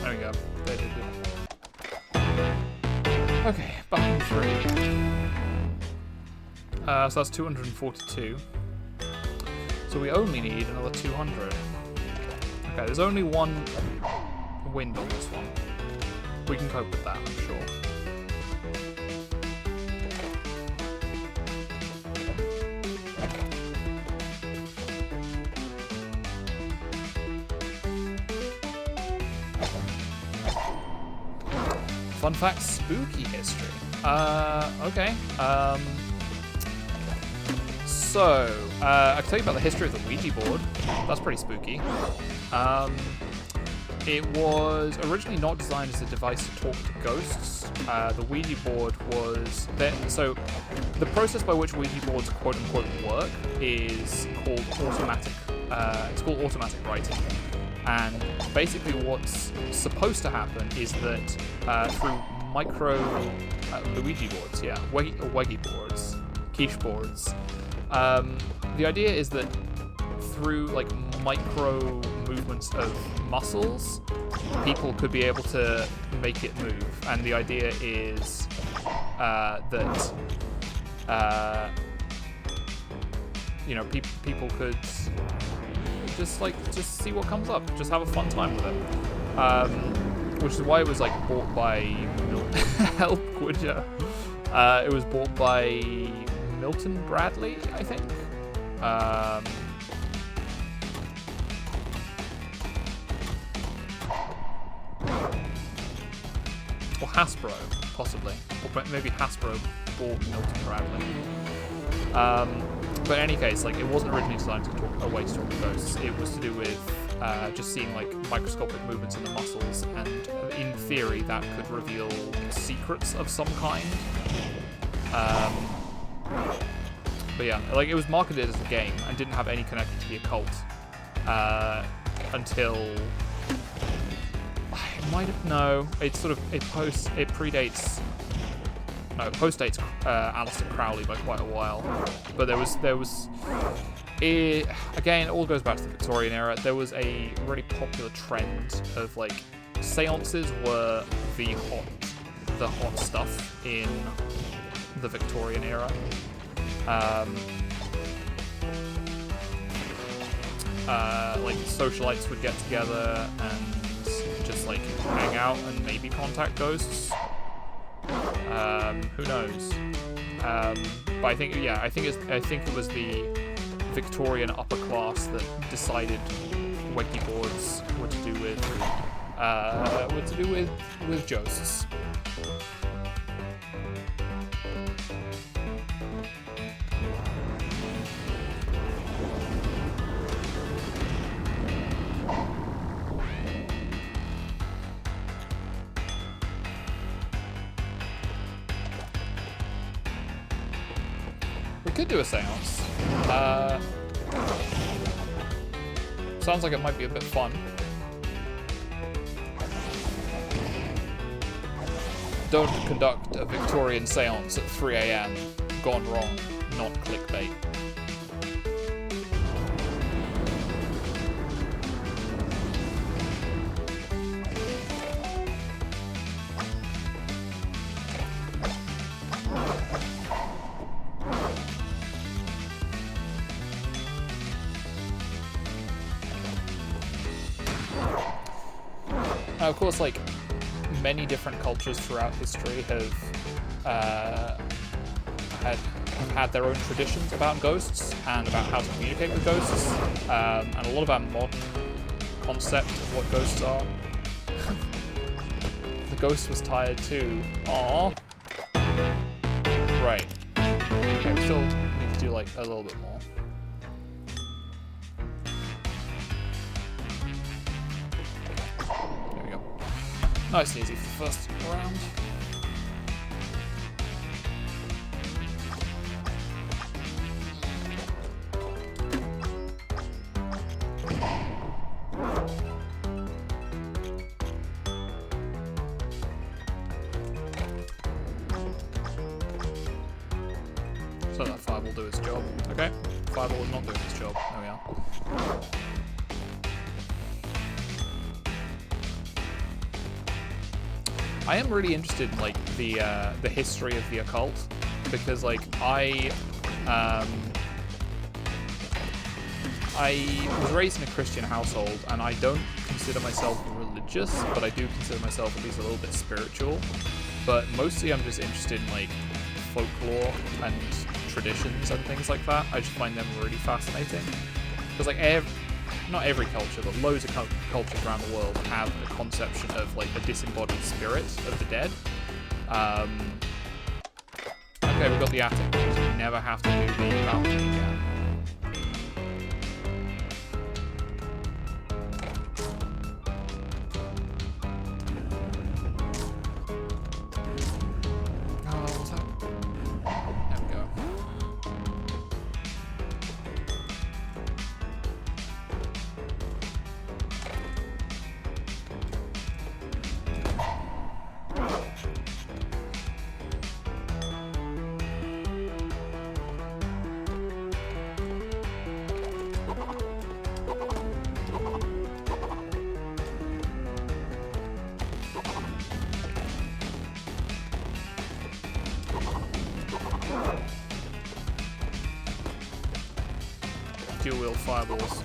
There we go. They did it. Okay, back in 3. So that's 242. So we only need another 200. Okay, there's only 1 wind on this one. We can cope with that, I'm sure. Fun fact, spooky history. Okay. So, I can tell you about the history of the Ouija board. That's pretty spooky. It was originally not designed as a device to talk to ghosts. The Ouija board was... So, the process by which Ouija boards quote-unquote work is called automatic... it's called automatic writing. And basically what's supposed to happen is that through micro Luigi boards, yeah, Weggy boards, quiche boards, the idea is that through like micro movements of muscles, people could be able to make it move. And the idea is that you know, people could just see what comes up, just have a fun time with it. Which is why it was like bought by help, would ya? It was bought by Milton Bradley, I think. Or Hasbro, possibly. Or maybe Hasbro bought Milton Bradley. But in any case, like, it wasn't originally designed to talk a way to talk to ghosts. It was to do with just seeing like microscopic movements in the muscles, and in theory that could reveal secrets of some kind. But yeah, like, it was marketed as a game and didn't have any connection to the occult until it might have it predates. No, it postdates Aleister Crowley by quite a while, but there was again, it all goes back to the Victorian era. There was a really popular trend of like seances were the hot stuff in the Victorian era. Like socialites would get together and just like hang out and maybe contact ghosts. Who knows? But I think it was the Victorian upper class that decided Weggy boards were to do with ghosts. We could do a seance. Sounds like it might be a bit fun. Don't conduct a Victorian seance at 3 AM. Gone wrong. Not clickbait. of course, like, many different cultures throughout history have had their own traditions about ghosts and about how to communicate with ghosts, and a lot of our modern concept of what ghosts are. The ghost was tired too. Aww. Right. Okay, we still need to do like a little bit more. There we go. Nice and easy for the first round. So that fire will do its job. Okay, fireball is not doing its job. There we are. I am really interested in like the history of the occult, because like I was raised in a Christian household, and I don't consider myself religious, but I do consider myself at least a little bit spiritual. But mostly I'm just interested in like folklore and traditions and things like that. I just find them really fascinating, because like not every culture, but loads of cultures around the world have a conception of like a disembodied spirit of the dead. Okay, we've got the attic, because we never have to do the balcony again. Dual wheel fireballs.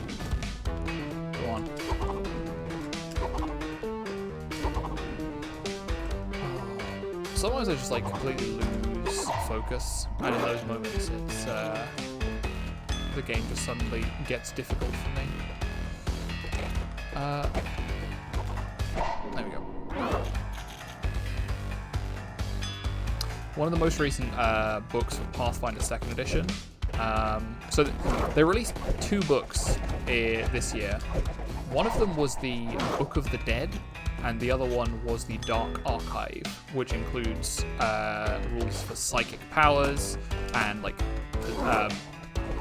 Go on. Sometimes I just like completely lose focus, and in those moments it's the game just suddenly gets difficult for me. There we go. One of the most recent books from Pathfinder 2nd Edition. So they released 2 books this year. One of them was the Book of the Dead, and the other one was the Dark Archive, which includes rules for psychic powers and like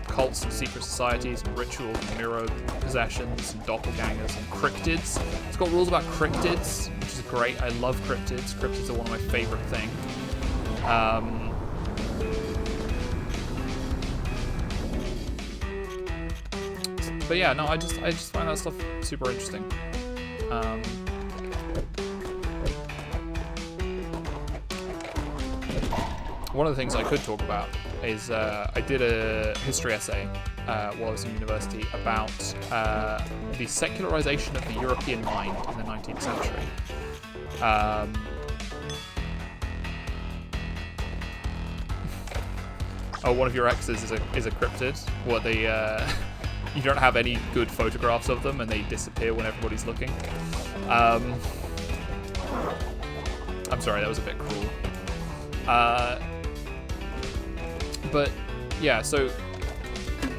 cults and secret societies and rituals and mirror possessions and doppelgangers and cryptids. It's got rules about cryptids, which is great. I love cryptids. Cryptids are one of my favorite things. But yeah, no, I just find that stuff super interesting. One of the things I could talk about is I did a history essay while I was in university about the secularization of the European mind in the 19th century. Oh, one of your exes is a cryptid. What they you don't have any good photographs of them, and they disappear when everybody's looking. I'm sorry, that was a bit cruel. But yeah, so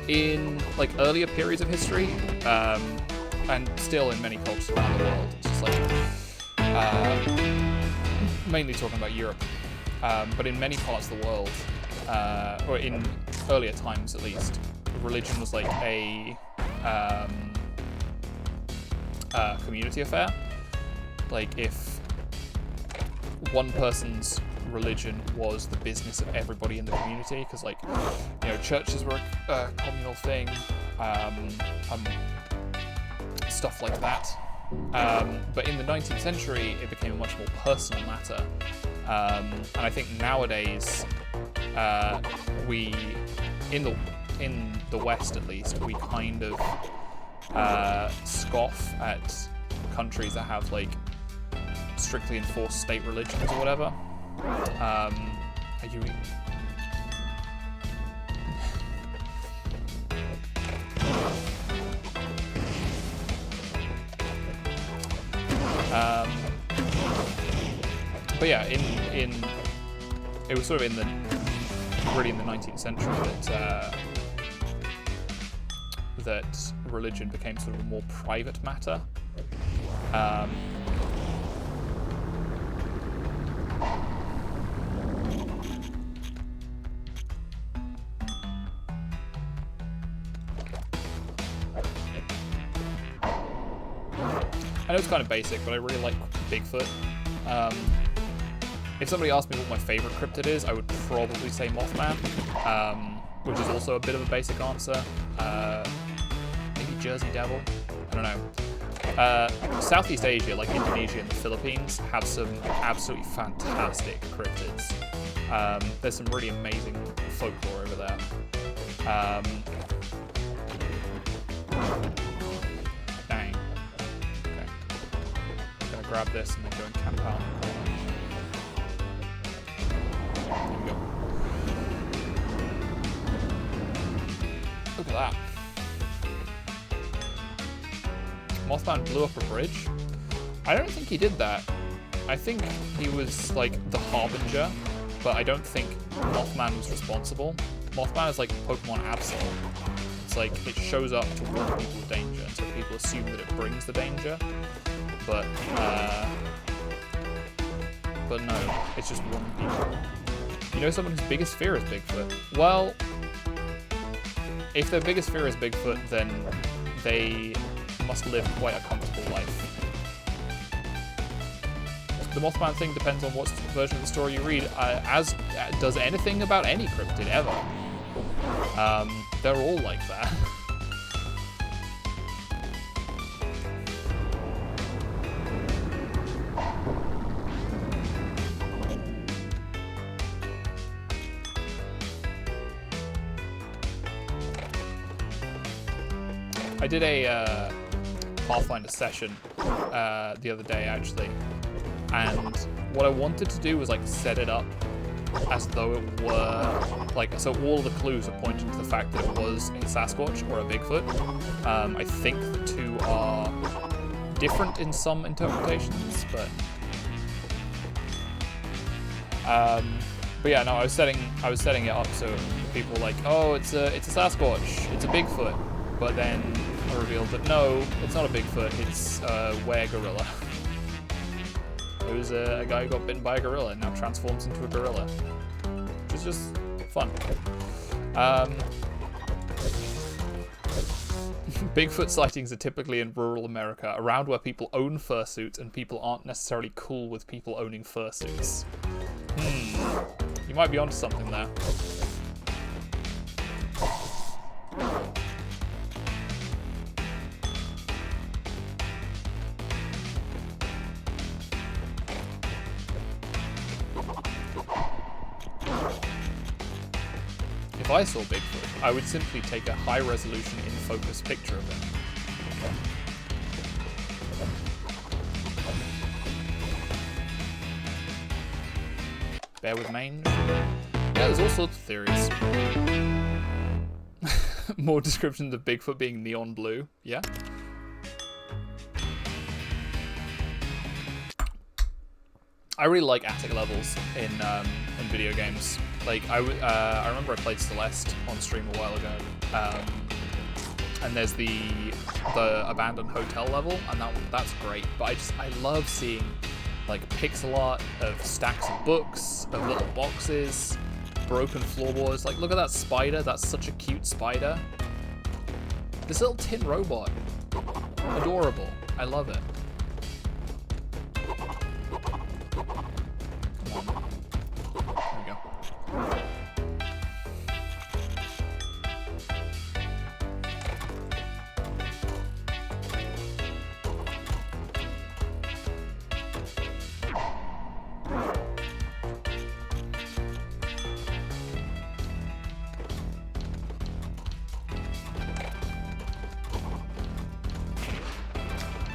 in like earlier periods of history, and still in many cultures around the world, it's just like mainly talking about Europe, but in many parts of the world, or in earlier times at least, religion was like a community affair. Like if one person's religion was the business of everybody in the community, because like, you know, churches were a communal thing, stuff like that. But in the 19th century, it became a much more personal matter. And I think nowadays, we, in the West at least, we kind of scoff at countries that have like strictly enforced state religions or whatever. Are you... but yeah, it was sort of really in the 19th century that religion became sort of a more private matter. I know it's kind of basic, but I really like Bigfoot. If somebody asked me what my favorite cryptid is, I would probably say Mothman, which is also a bit of a basic answer. Maybe Jersey Devil? I don't know. Southeast Asia, like Indonesia and the Philippines, have some absolutely fantastic cryptids. There's some really amazing folklore over there. Dang. Okay. I'm gonna grab this and then go and camp out. There we go. Look at that. Mothman blew up a bridge? I don't think he did that. I think he was like the harbinger, but I don't think Mothman was responsible. Mothman is like Pokemon Absol. It's like it shows up to warn people of danger, so people assume that it brings the danger. But no, it's just warning people. You know someone whose biggest fear is Bigfoot? Well, if their biggest fear is Bigfoot, then they must live quite a comfortable life. The Mothman thing depends on what version of the story you read, as does anything about any cryptid ever. They're all like that. I did a Pathfinder session the other day, actually, and what I wanted to do was like set it up as though it were like, so all the clues are pointing to the fact that it was a Sasquatch or a Bigfoot. I think the two are different in some interpretations, but yeah, no, I was setting it up so people were like, oh, it's a Sasquatch, it's a Bigfoot. But then I revealed that no, it's not a Bigfoot, it's a were-gorilla. It was a guy who got bitten by a gorilla and now transforms into a gorilla. Which is just fun. Bigfoot sightings are typically in rural America, around where people own fursuits and people aren't necessarily cool with people owning fursuits. You might be onto something there. If I saw Bigfoot, I would simply take a high-resolution in-focus picture of him. Bear with mange? Yeah, there's all sorts of theories. More descriptions of Bigfoot being neon blue. Yeah? I really like attic levels in video games. Like I remember I played Celeste on stream a while ago, and there's the abandoned hotel level, and that's great. But I love seeing like pixel art of stacks of books, of little boxes, broken floorboards. Like look at that spider. That's such a cute spider. This little tin robot, adorable. I love it.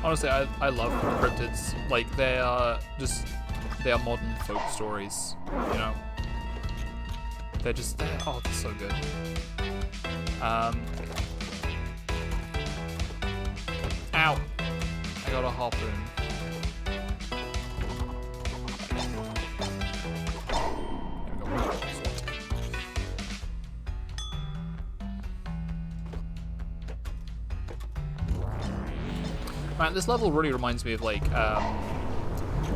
Honestly, I love cryptids. Like, they are modern folk stories, you know? They're so good. Ow. I got a harpoon. There we go. Man, this level really reminds me of, like, I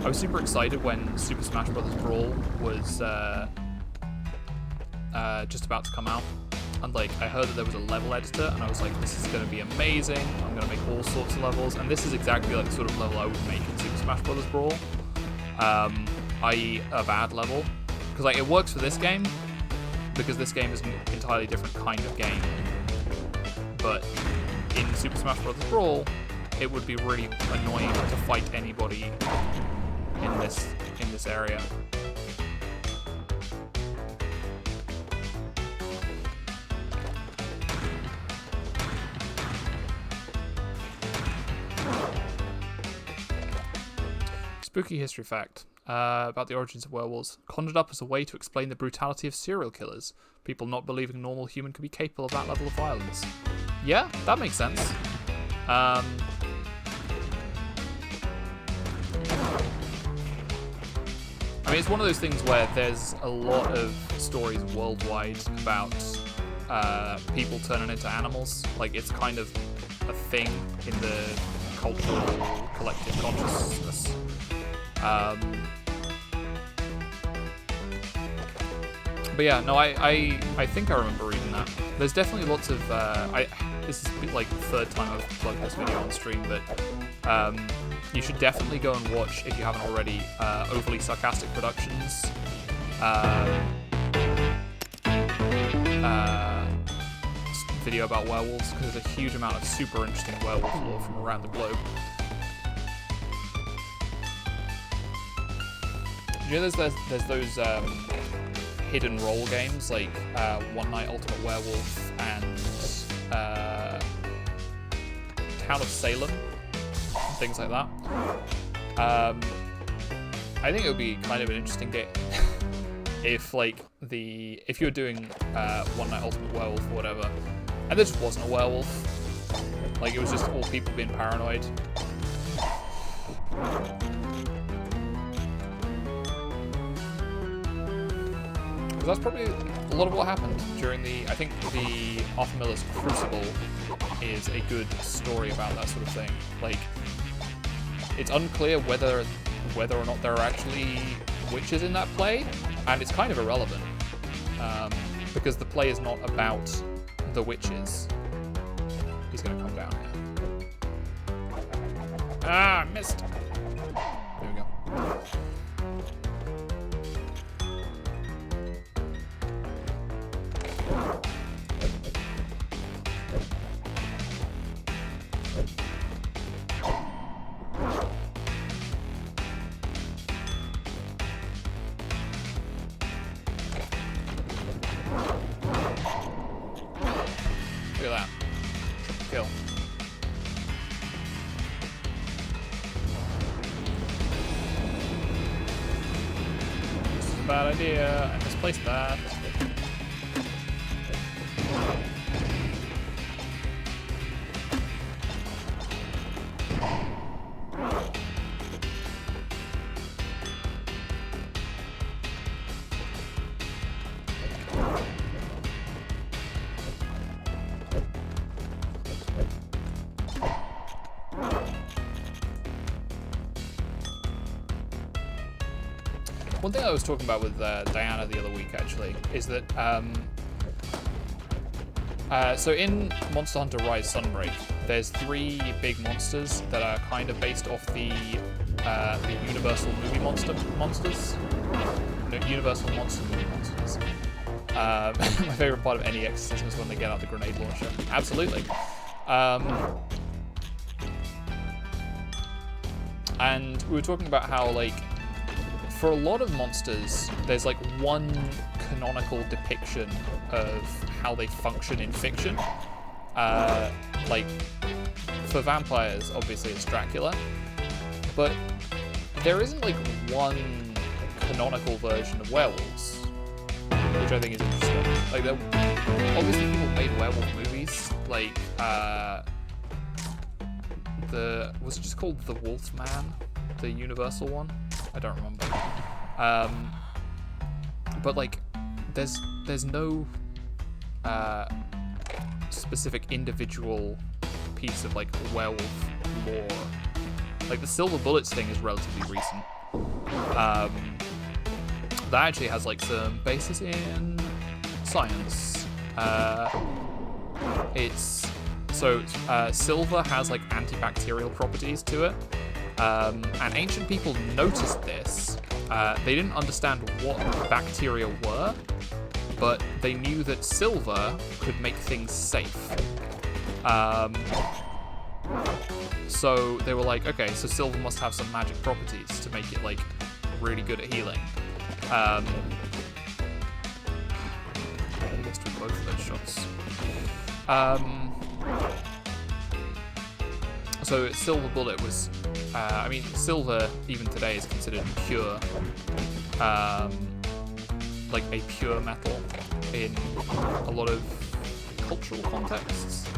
was super excited when Super Smash Bros. Brawl was just about to come out. And, like, I heard that there was a level editor, and I was like, this is going to be amazing. I'm going to make all sorts of levels. And this is exactly, like, the sort of level I would make in Super Smash Bros. Brawl. I.e. a bad level. Because, like, it works for this game, because this game is an entirely different kind of game. But in Super Smash Bros. Brawl, it would be really annoying to fight anybody in this area. Spooky history fact about the origins of werewolves. Conjured up as a way to explain the brutality of serial killers. People not believing a normal human could be capable of that level of violence. Yeah, that makes sense. I mean, it's one of those things where there's a lot of stories worldwide about people turning into animals. Like, it's kind of a thing in the cultural collective consciousness. But yeah, no, I think I remember reading that. There's definitely lots of this is like the third time I've plugged this video on stream, but you should definitely go and watch, if you haven't already, Overly Sarcastic Productions. Video about werewolves, because there's a huge amount of super interesting werewolf lore from around the globe. You know, there's those hidden role games like One Night Ultimate Werewolf and Town of Salem, things like that. I think it would be kind of an interesting game if if you were doing One Night Ultimate Werewolf or whatever, and there just wasn't a werewolf. Like, it was just all people being paranoid. Because that's probably a lot of what happened during I think the Arthur Miller's Crucible is a good story about that sort of thing. Like, it's unclear whether or not there are actually witches in that play, and it's kind of irrelevant, because the play is not about the witches. He's gonna come down here. Ah, I missed. There we go. Look at that. Kill. This is a bad idea. I misplaced that. One thing I was talking about with Diana the other week, actually, is that so in Monster Hunter Rise Sunbreak, there's 3 big monsters that are kind of based off the Universal movie monsters. No, Universal monster movie monsters. My favorite part of any Exorcism is when they get out the grenade launcher. Absolutely. And we were talking about how, like, for a lot of monsters, there's like one canonical depiction of how they function in fiction. Like, for vampires, obviously it's Dracula, but there isn't like one canonical version of werewolves, which I think is interesting. Like, obviously people made werewolf movies, like, was it just called The Wolfman? The Universal one? I don't remember. But like, there's no specific individual piece of like werewolf lore. Like the Silver Bullets thing is relatively recent. That actually has like some basis in science. Silver has like antibacterial properties to it. And ancient people noticed this. They didn't understand what bacteria were, but they knew that silver could make things safe. So they were like, okay, so silver must have some magic properties to make it like really good at healing. I missed with both of those shots. So Silver Bullet was, I mean, silver even today is considered pure, like a pure metal in a lot of cultural contexts.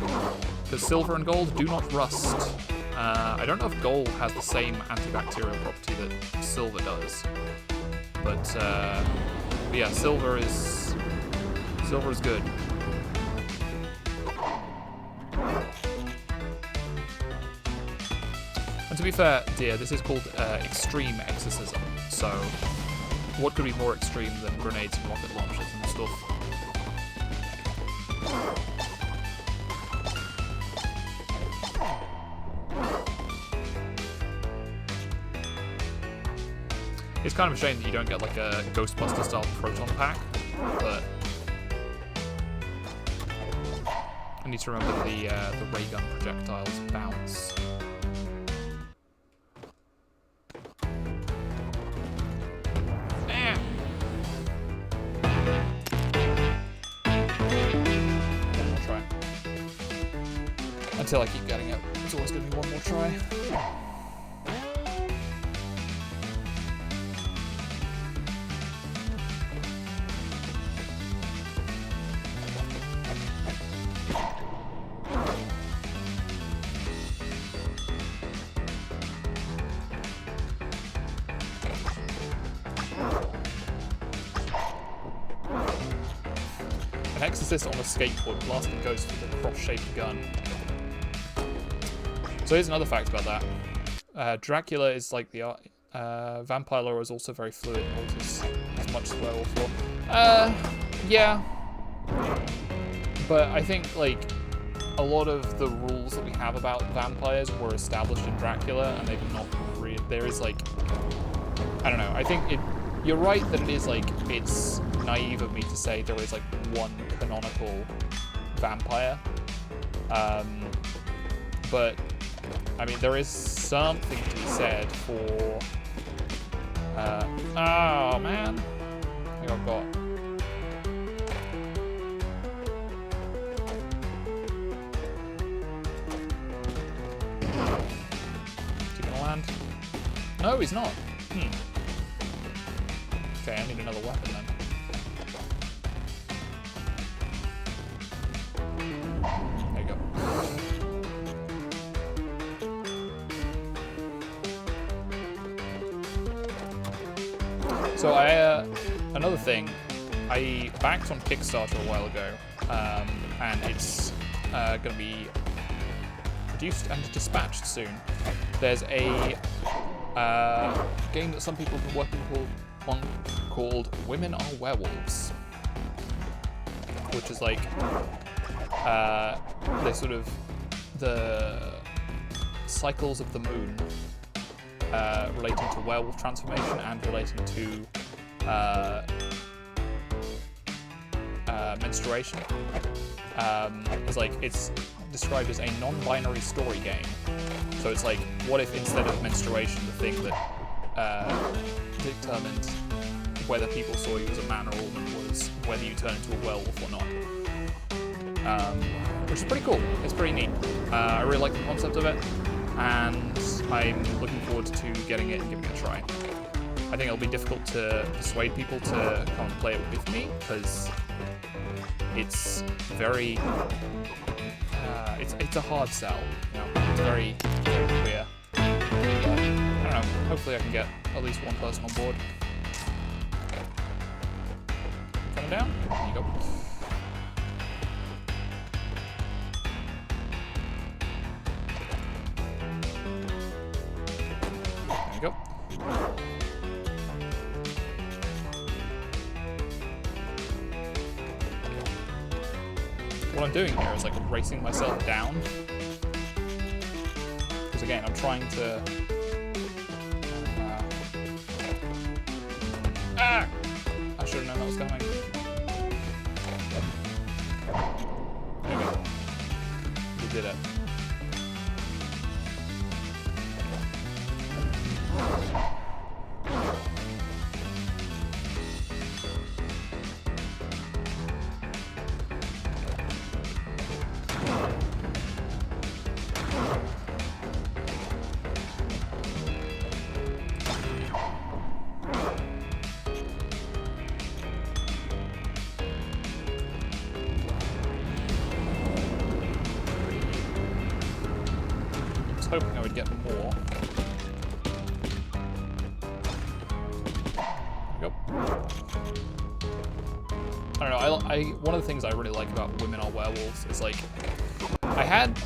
Because silver and gold do not rust. I don't know if gold has the same antibacterial property that silver does. But yeah, silver is good. And to be fair, dear, this is called extreme exorcism. So what could be more extreme than grenades and rocket launchers and stuff? It's kind of a shame that you don't get like a Ghostbuster style proton pack, but I need to remember the ray gun projectiles bounce. One more try. Until I keep getting it, it's always going to be one more try. An exorcist on a skateboard blasting ghosts with a cross-shaped gun. So here's another fact about that. Dracula is like the vampire lore is also very fluid and alters as much as werewolf lore. Yeah. But I think like a lot of the rules that we have about vampires were established in Dracula, and they've not really. There is like, I don't know. I think you're right that it is like, it's naive of me to say there is like one canonical vampire. But I mean, there is something to be said for. Oh man, I think I've got. Is he gonna land? No, he's not. Okay, I need another weapon then. There you go. So another thing, I backed on Kickstarter a while ago, and it's going to be produced and dispatched soon. There's a game that some people have been working on called Women Are Werewolves, which is like they're sort of the cycles of the moon relating to werewolf transformation and relating to menstruation. It's described as a non-binary story game. So it's like, what if instead of menstruation, the thing that determined whether people saw you as a man or a woman was whether you turn into a werewolf or not. which is pretty cool. It's pretty neat. I really like the concept of it, and I'm looking forward to getting it and giving it a try. I think it'll be difficult to persuade people to come and play it with me, because it's very, it's a hard sell, you know, it's very, very clear. But, I don't know, hopefully I can get at least one person on board. Coming down, there you go. There you go. What I'm doing here is like racing myself down, because again I'm trying to I should have known that was coming. There we go. We did it. Hoping I would get more. There we go. I don't know. One of the things I really like about Women Are Werewolves is like I had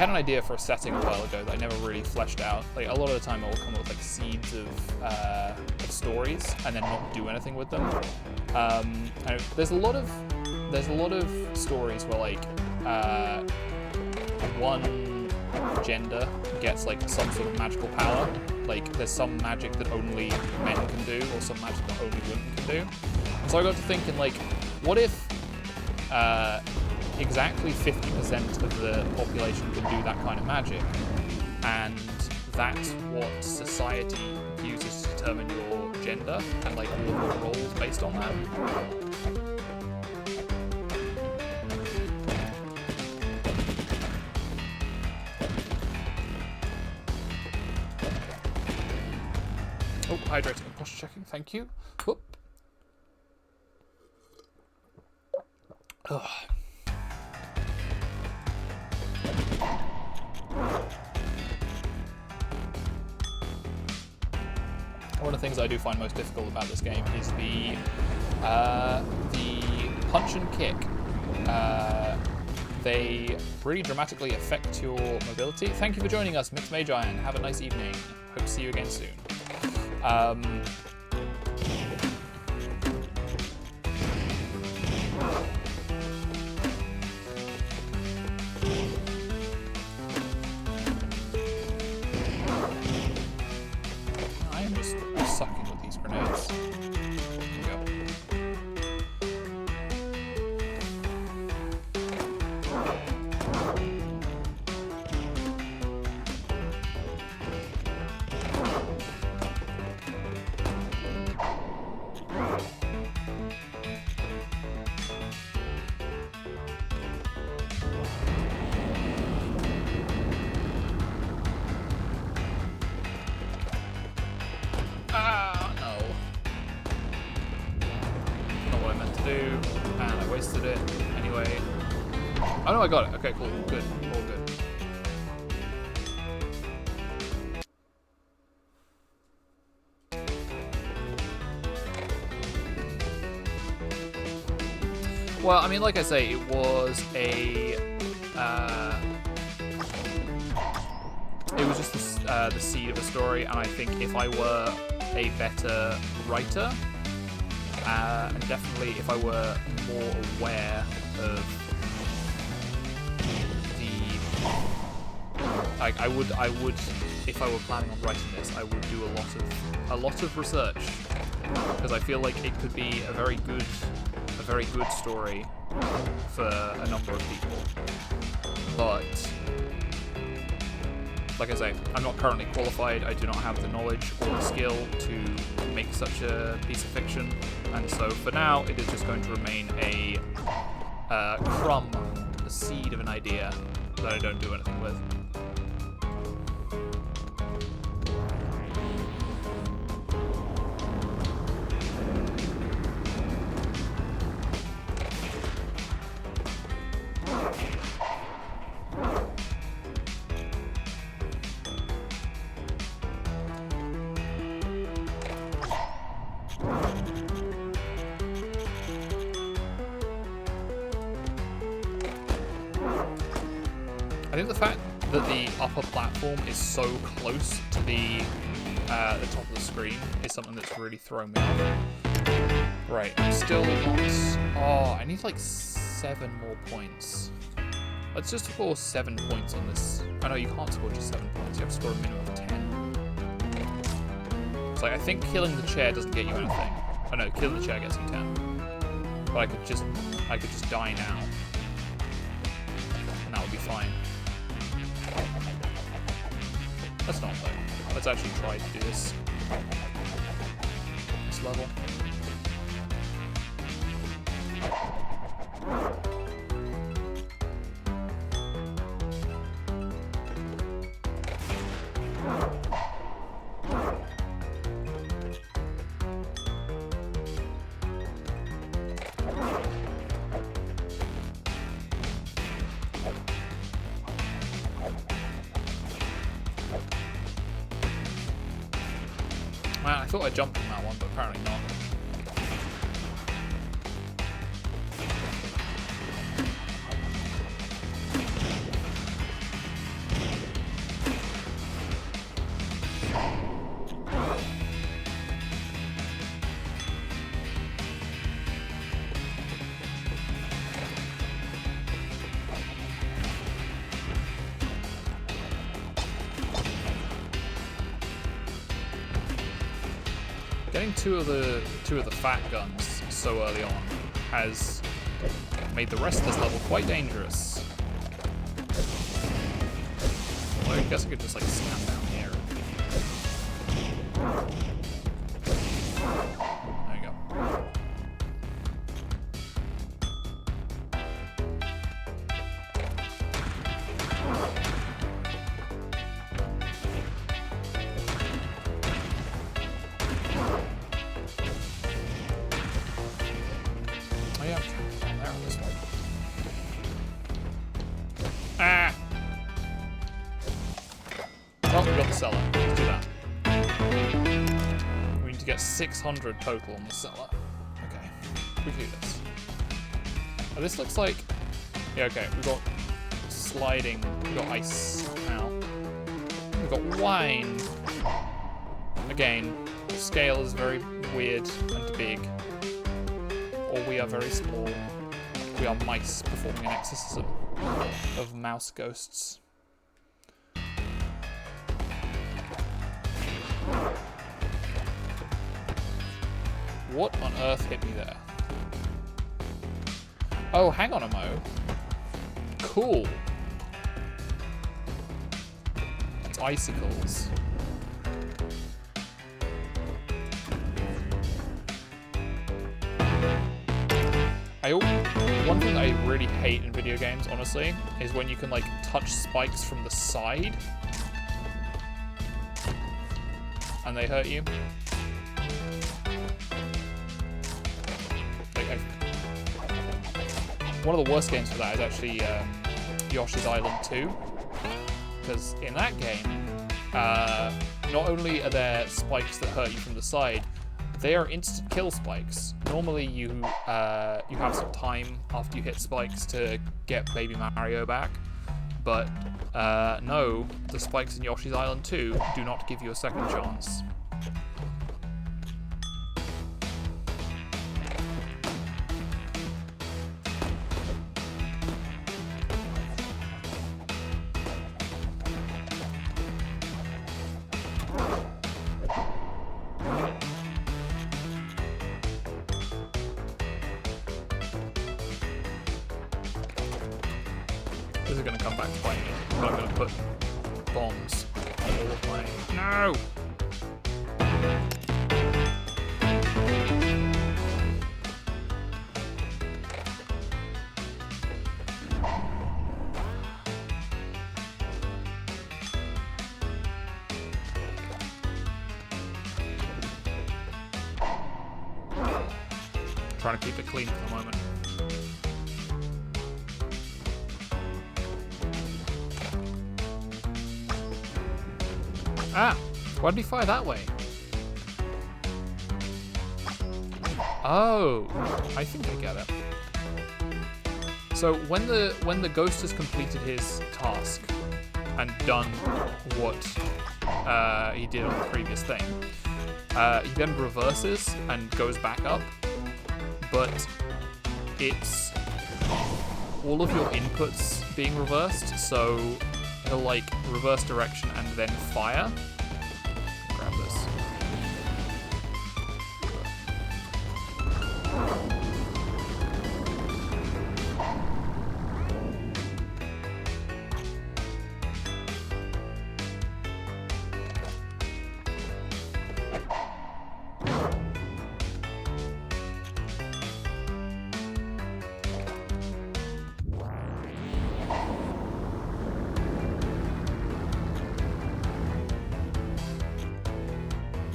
an idea for a setting a while ago that I never really fleshed out. Like a lot of the time, I will come up with like seeds of stories and then not do anything with them. There's a lot of stories where like one gender gets like some sort of magical power, like there's some magic that only men can do or some magic that only women can do. And so I got to thinking, like, what if exactly 50% of the population could do that kind of magic, and that's what society uses to determine your gender and like all of your roles based on that. Oh, hydrating and posture checking, thank you. Whoop. Ugh. One of the things I do find most difficult about this game is the punch and kick. They really dramatically affect your mobility. Thank you for joining us, Mixed Magi, and have a nice evening. Hope to see you again soon. I am just sucking with these grenades. There we go. And I wasted it anyway. Oh no, I got it. Okay, cool. Good. All good. Well, I mean, like I say, it was just the seed of a story, and I think if I were a better writer, and definitely if I were more aware of I would, if I were planning on writing this, I would do a lot of research, because I feel like it could be a very good story for a number of people. But like I say, I'm not currently qualified. I do not have the knowledge or the skill to make such a piece of fiction, and so for now, it is just going to remain a crumb the seed of an idea that I don't do anything with. I think the fact that the upper platform is so close to the top of the screen is something that's really thrown me off. Right, I'm still not... Oh, I need like 7 more points. Let's just score 7 points on this. Oh no, you can't score just 7 points. You have to score a minimum of 10. It's like, I think killing the chair doesn't get you anything. Oh no, killing the chair gets you 10. But I could just die now. And that would be fine. Let's not though. Let's actually try to do this level. I thought I jumped on that one, but apparently not. Getting two of the fat guns so early on has made the rest of this level quite dangerous. Well, I guess I could just like stand down here. There you go. Ah! Well, we got the cellar. Let's do that. We need to get 600 total on the cellar. Okay, we can do this. Oh, this looks like... Yeah, okay, we've got sliding, we've got ice now. We've got wine. Again, the scale is very weird and big. Or we are very small. We are mice performing an exorcism of mouse ghosts. What on earth hit me there? Oh, hang on a mo. Cool. It's icicles. One thing I really hate in video games, honestly, is when you can like touch spikes from the side and they hurt you. Like, one of the worst games for that is actually Yoshi's Island 2, because in that game, not only are there spikes that hurt you from the side, they are instant kill spikes. Normally you have some time after you hit spikes to get Baby Mario back, but no, the spikes in Yoshi's Island 2 do not give you a second chance. This is going to come back to bite me, but I'm going to put bombs on all of my... No! trying to keep it clean for the moment. Ah! Why did he fire that way? Oh, I think I get it. So when the ghost has completed his task and done what he did on the previous thing, he then reverses and goes back up, but it's all of your inputs being reversed, so he'll like reverse direction and then fire. Grab this.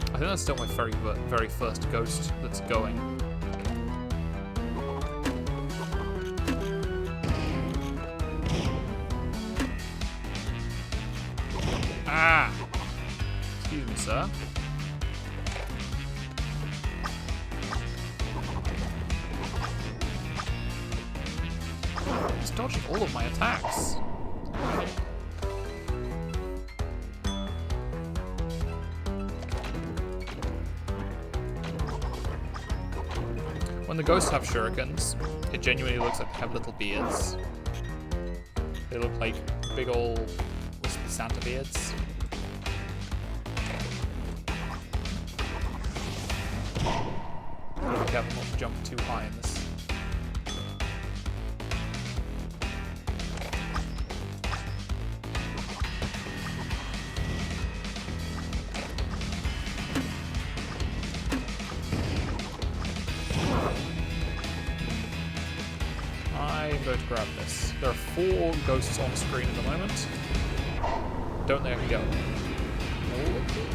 I think that's still my very first ghost that's going. Ah! Excuse me, sir. He's dodging all of my attacks. When the ghosts have shurikens, it genuinely looks like they have little beards. They look like big ol' wispy Santa beards. Gotta be careful not to jump too high in this. I'm going to grab this. There are 4 ghosts on screen at the moment. Don't think I can get all of them.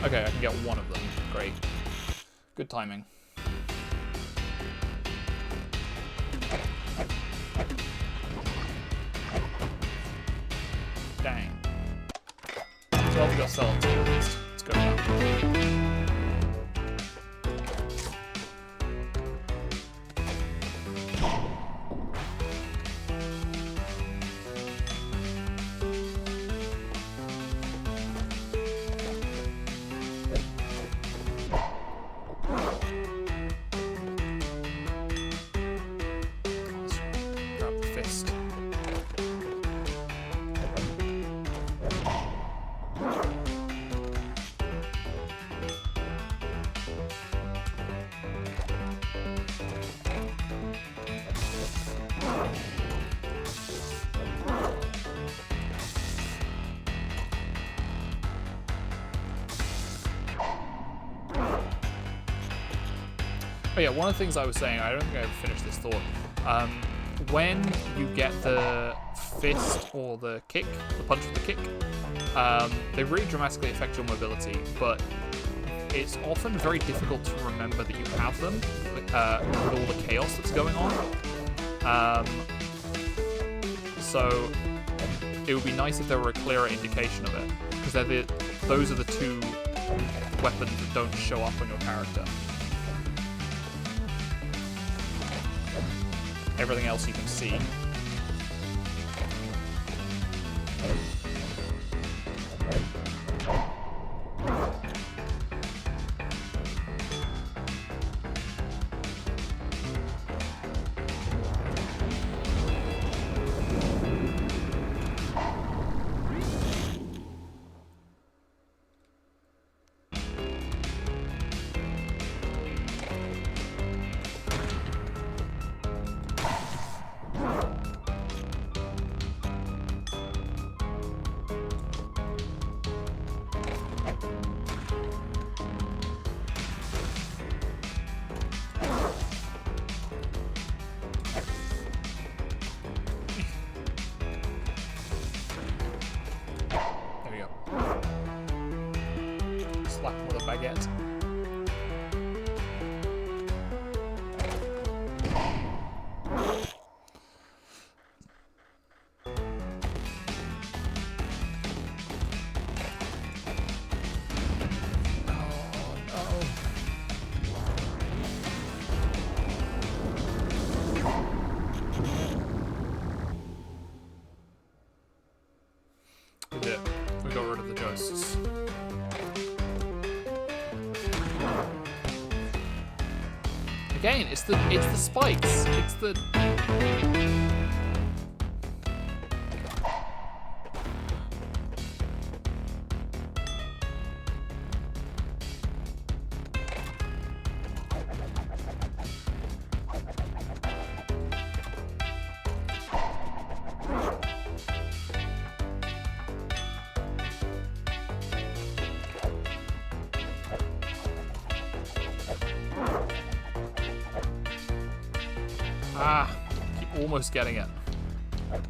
Okay, I can get one of them. Great. Good timing. Dang. So we got skeleton at least. Let's go now. Oh yeah, one of the things I was saying, I don't think I ever finished this thought. When you get the fist or the kick, the punch with the kick, they really dramatically affect your mobility, but it's often very difficult to remember that you have them with all the chaos that's going on. So it would be nice if there were a clearer indication of it, because those are the 2 weapons that don't show up on your character. Everything else you can see. Slap him with a baguette. Again, it's the spikes. It's the... Ah, keep almost getting it. There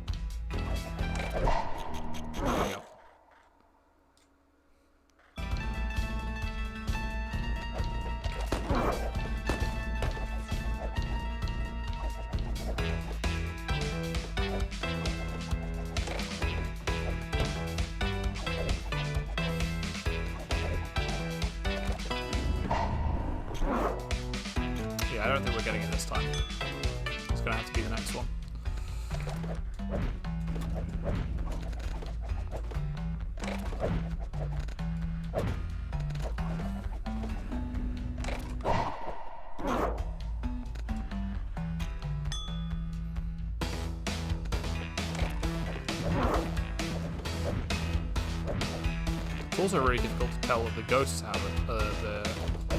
we go. Yeah, I don't think we're getting it this time. It's gonna have to be the next one. It's also really difficult to tell if the ghosts have it, the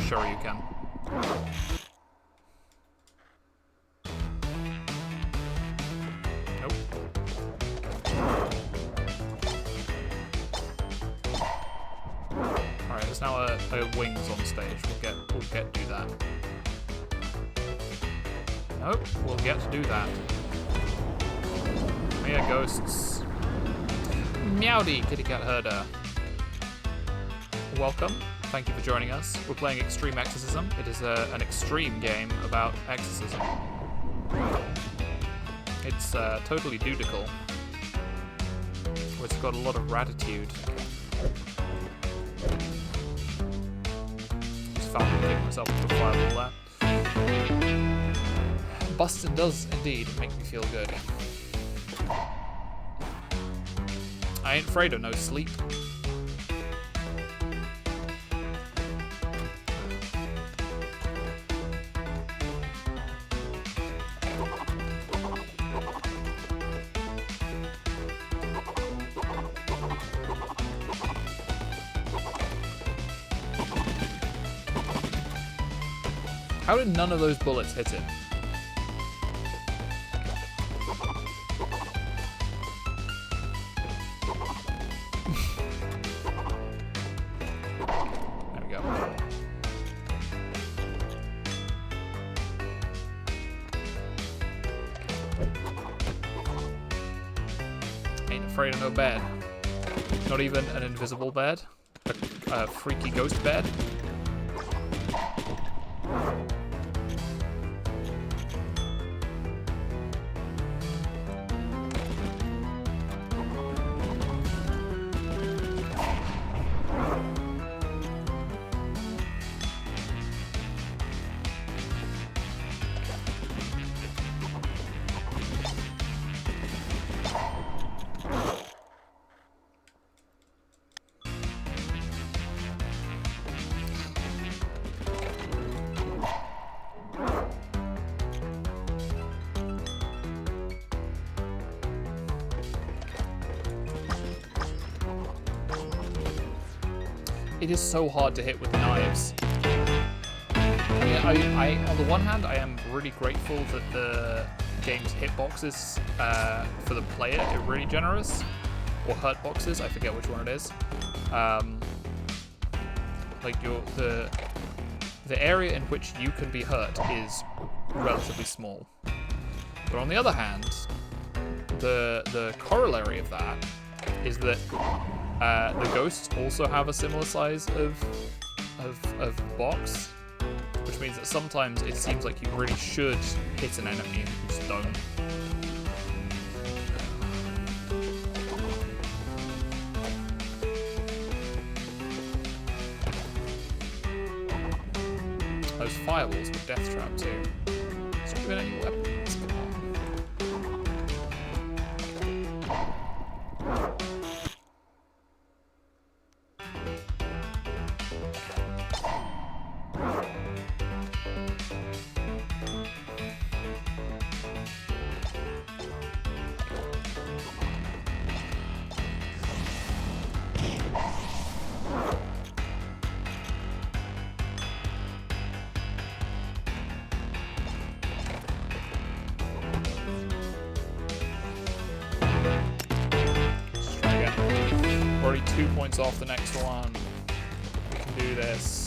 Shoryuken. Nope. Alright, there's now a wings on stage. We'll get to do that. Nope, we'll get to do that. Oh yeah, ghosts. Meowdy, kitty cat herder. Welcome. Thank you for joining us. We're playing Extreme Exorcism. It is an extreme game about exorcism. It's totally dudical. It's got a lot of ratitude. Just found me kicking myself with the fireball there. Bustin' does indeed make me feel good. I ain't afraid of no sleep. How did none of those bullets hit it? There we go. Ain't afraid of no bed. Not even an invisible bed? A freaky ghost bed? It is so hard to hit with knives. I mean, on the one hand, I am really grateful that the game's hitboxes for the player are really generous, or hurt boxes. I forget which one it is. Like the area in which you can be hurt is relatively small. But on the other hand, the corollary of that is that the ghosts also have a similar size of box, which means that sometimes it seems like you really should hit an enemy and you just don't. Those fireballs were death trap too. Is there even any weapons? Come on. already 2 points off the next one. We can do this.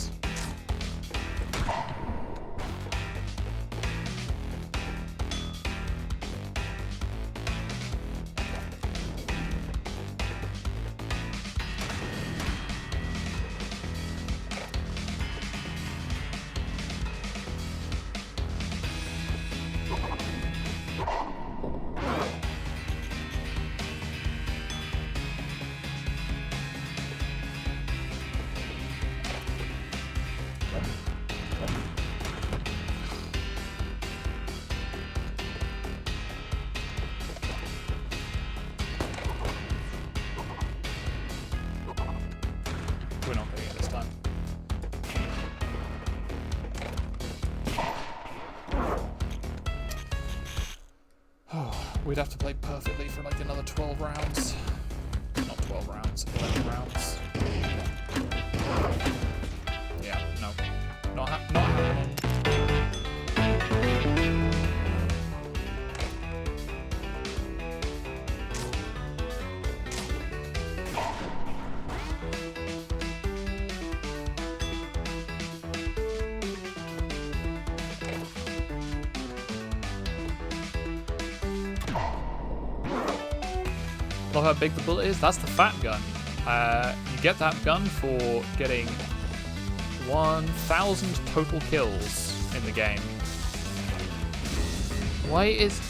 We're not getting it this time. Oh, we'd have to play perfectly for like another 12 rounds. Not 12 rounds, 11 rounds. Yeah, no. Not happening. Love how big the bullet is. That's the fat gun. You get that gun for getting 1,000 total kills in the game. Why is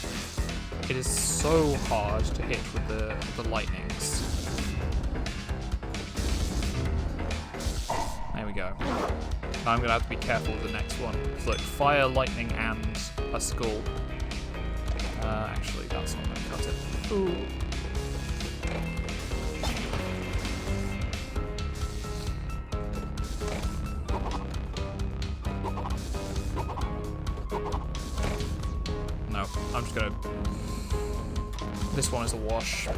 it is so hard to hit with the lightnings? There we go. Now I'm gonna have to be careful with the next one. It's like fire, lightning, and a skull. Actually, that's not gonna cut it. Ooh. No, I'm just gonna... This one is a wash.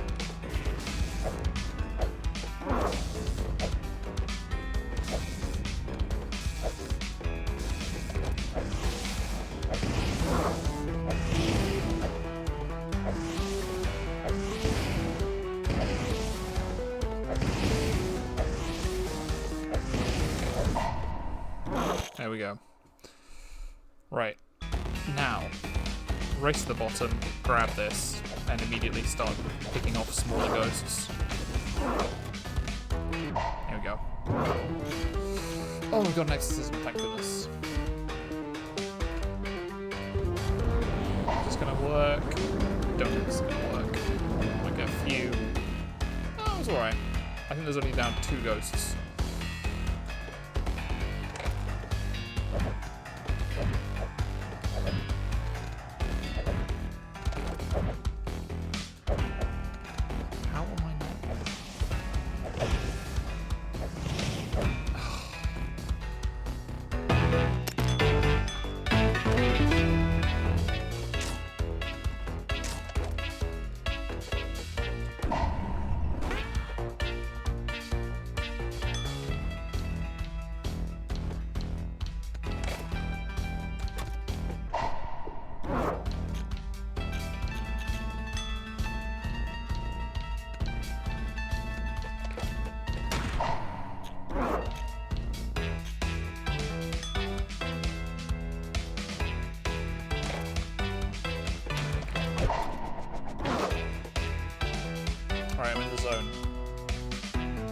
There we go. Right. Now, race to the bottom, grab this, and immediately start picking off smaller ghosts. There we go. Oh, we've got an exorcism, thank goodness. Is this gonna work? Don't think this is gonna work. Might get a few. Oh, it's alright. I think there's only down 2 ghosts. Alright, I'm in the zone,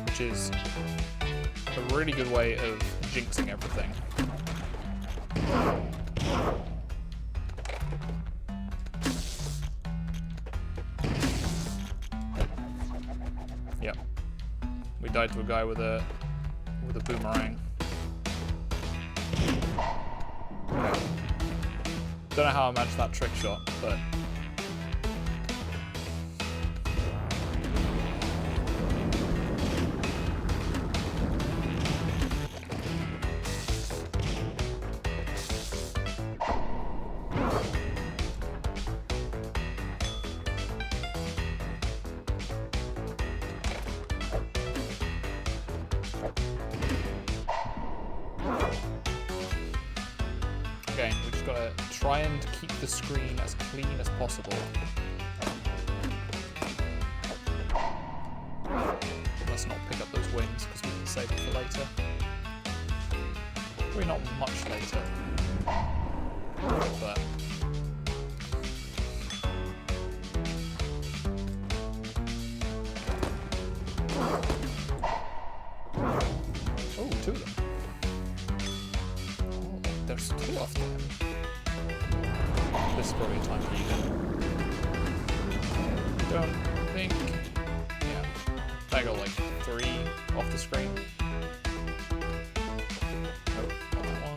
which is a really good way of jinxing everything. Yep. We died to a guy with a boomerang. Okay. Don't know how I managed that trick shot, but again, we just gotta try and keep the screen as clean as possible. Let's not later. Probably not much later. But oh, two of them. Oh, there's two of them. This is probably a time for you then. Don't think. Yeah. I got like 3 off the screen. Oh, not that one.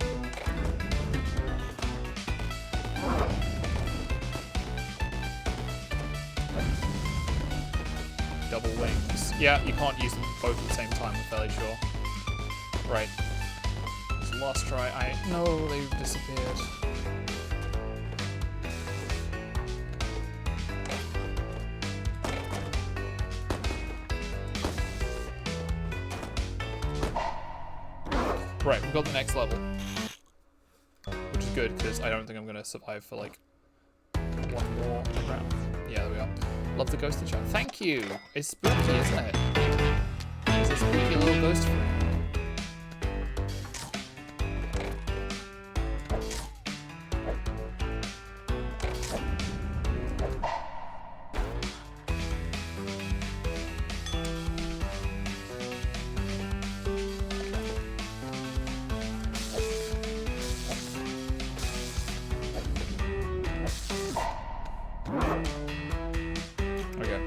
Double wings. Yeah, you can't use them both at the same time, I'm fairly sure. Right. It's the last try. No, they've disappeared. Right, we've got the next level. Which is good, because I don't think I'm going to survive for, like, 1 more round. Yeah, there we are. Love the ghosty chat. Thank you! It's spooky, isn't it? It's a spooky little ghost friend.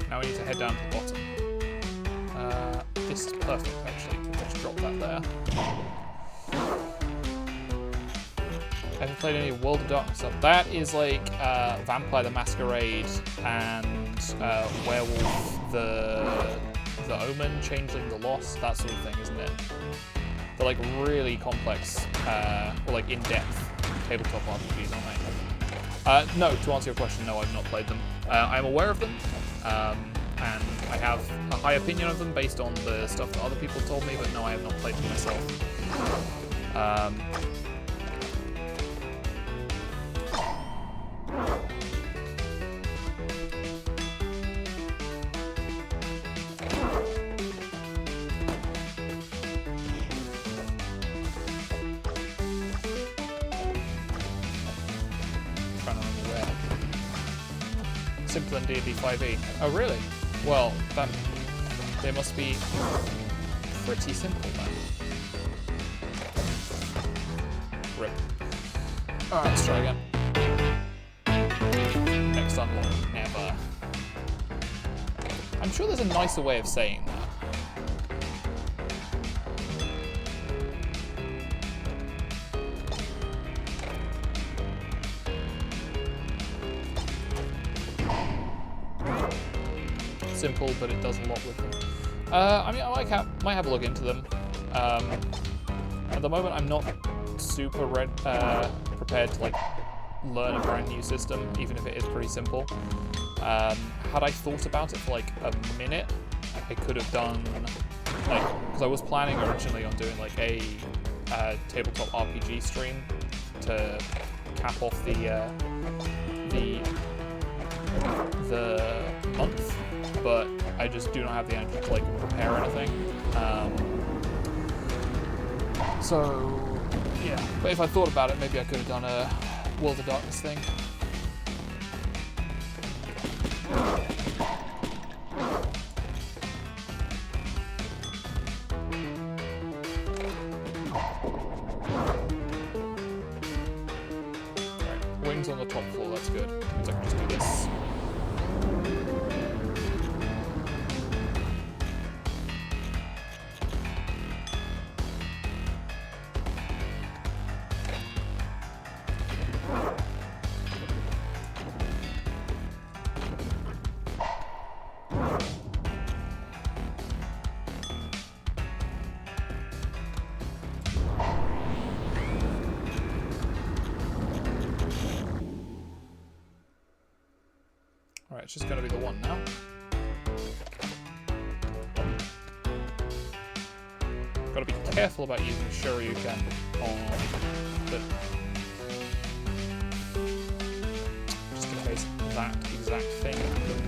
Now we need to head down to the bottom. This is perfect, actually. We'll just drop that there. I haven't played any World of Darkness stuff. That is like Vampire the Masquerade and Werewolf the Omen, Changeling the Lost, that sort of thing, isn't it? They're like really complex, or like in-depth tabletop RPGs, aren't they? No, to answer your question, no, I've not played them. I'm aware of them. And I have a high opinion of them based on the stuff that other people told me, but no, I have not played them myself. Trying to remember where. Simpler than D&D 5e. Oh, really? Well, they must be pretty simple then. Rip. Alright, let's try again. Next unlock, never. I'm sure there's a nicer way of saying that. Simple, but it does a lot with them. I mean, I might have a look into them. At the moment, I'm not super prepared to like learn a brand new system, even if it is pretty simple. Had I thought about it for like a minute, I could have done like, because I was planning originally on doing like a tabletop RPG stream to cap off the month. But I just do not have the energy to like prepare anything. So yeah, but if I thought about it, maybe I could have done a World of Darkness thing. Right, wings on the top floor, that's good. So I can just do this. Alright, it's just going to be the one now. Got to be careful about using Shoryuken on the... just in case that exact thing happens.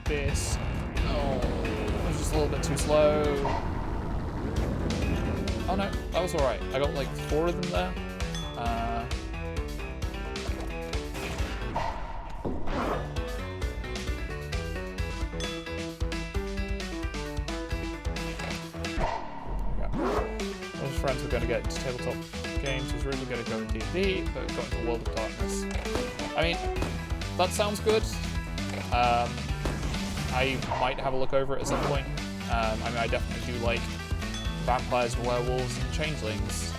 this. Oh, it was just a little bit too slow. Oh no, that was alright. I got like 4 of them there. Friends were going to get into tabletop games, who's really going to go into D&D, but we've got into World of Darkness. I mean, that sounds good. I might have a look over it at some point. I mean, I definitely do like vampires and werewolves and changelings.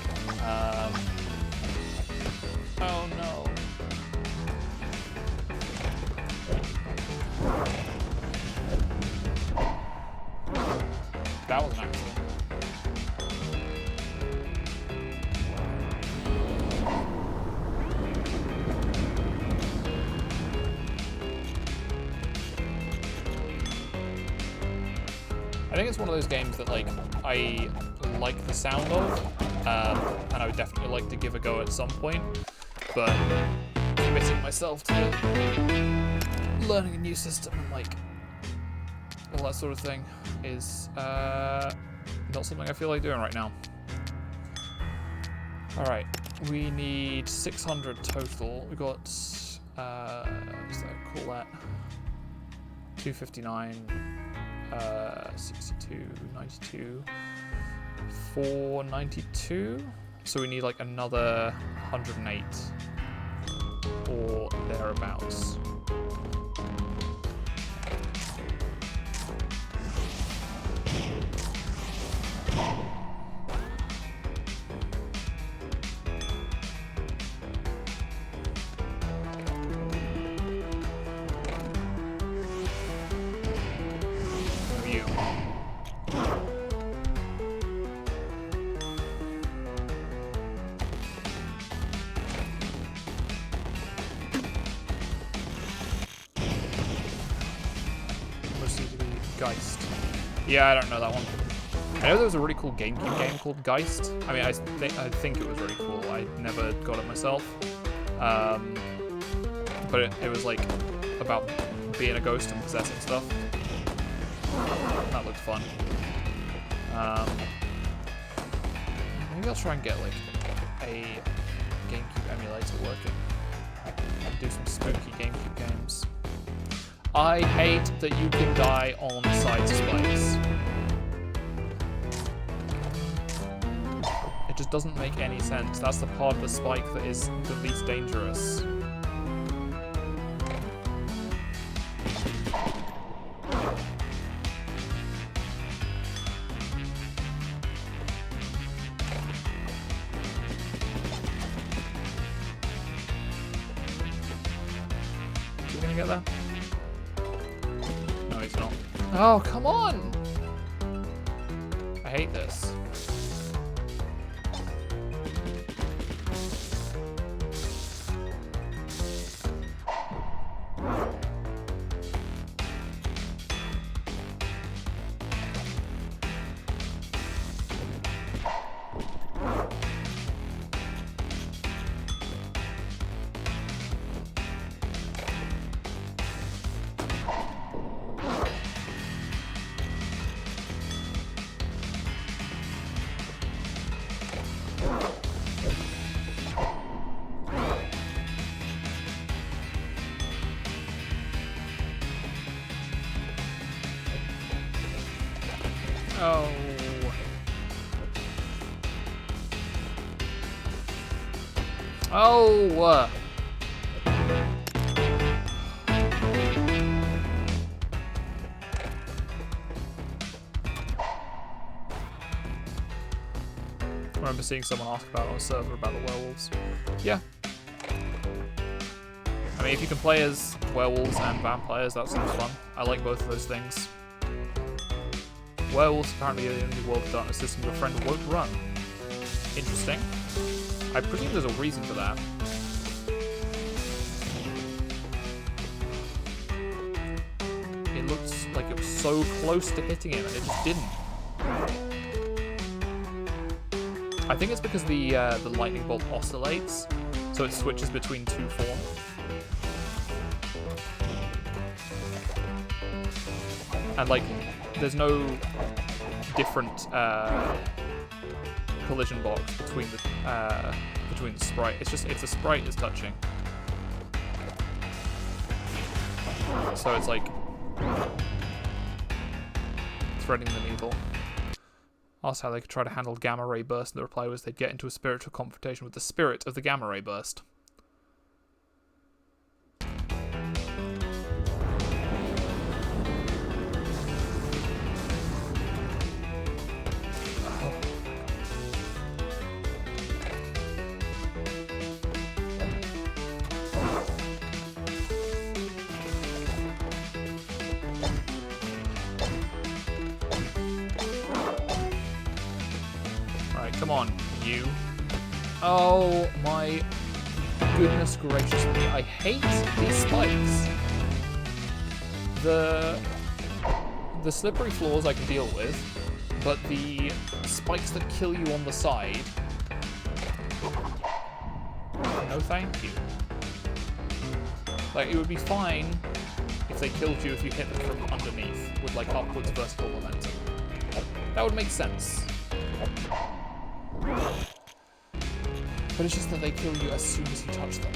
Oh no. That was an accident. I think it's one of those games that like I like the sound of, and I would definitely like to give a go at some point, but committing myself to learning a new system and like all that sort of thing is not something I feel like doing right now. Alright, we need 600 total. We got, what's that, call that, 259. 62, 92, 492. So we need like another 108 or thereabouts. Geist. Yeah, I don't know that one. I know there was a really cool GameCube game called Geist. I mean, I think it was really cool. I never got it myself. But it was like about being a ghost and possessing stuff. That looked fun. Maybe I'll try and get like a GameCube emulator working. And do some spooky GameCube games. I hate that you can die on side spikes. It just doesn't make any sense. That's the part of the spike that is the least dangerous. You gonna get that? Oh, come on! I hate this. Oh. Oh. I remember seeing someone ask about on a server about the werewolves. Yeah. I mean, if you can play as werewolves and vampires, that seems fun. I like both of those things. Werewolves apparently are the only World of Darkness system your friend won't run. Interesting. I presume there's a reason for that. It looks like it was so close to hitting him and it just didn't. I think it's because the lightning bolt oscillates, so it switches between two forms. And like, there's no different collision box between the sprite. It's just if the sprite is touching. So it's like threading the needle. Asked how they could try to handle gamma ray burst, and the reply was they'd get into a spiritual confrontation with the spirit of the gamma ray burst. Come on, you. Oh my goodness gracious me. I hate these spikes. The slippery floors I can deal with, but the spikes that kill you on the side, no thank you. Like, it would be fine if they killed you if you hit them from underneath with like upwards vertical momentum. That would make sense. But it's just that they kill you as soon as you touch them.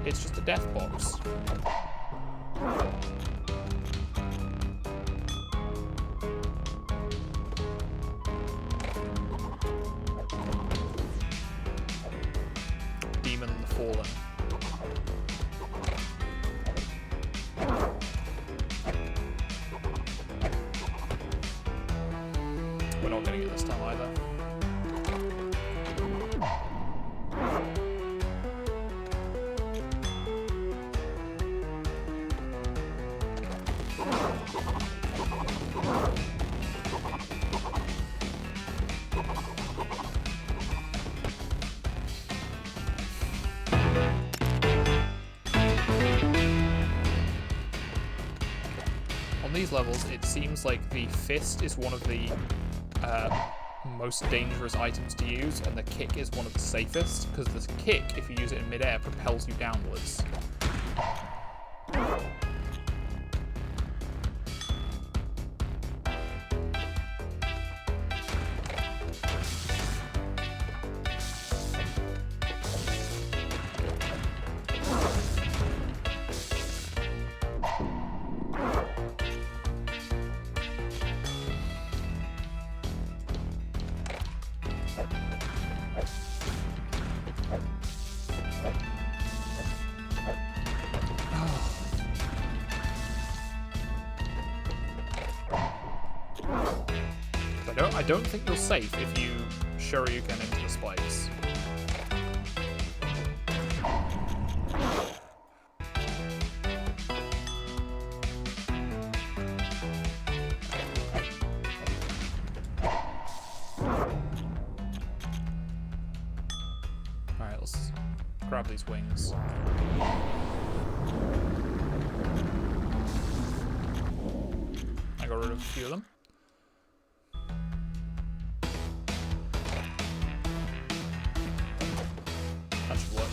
It's just a death box. Demon and the Fallen. We're not getting it this time either. These levels, it seems like the fist is one of the most dangerous items to use, and the kick is one of the safest, because the kick, if you use it in midair, propels you downwards. I don't think you're safe if you shuriken into the spikes. Alright, let's grab these wings. I got rid of a few of them. That should work.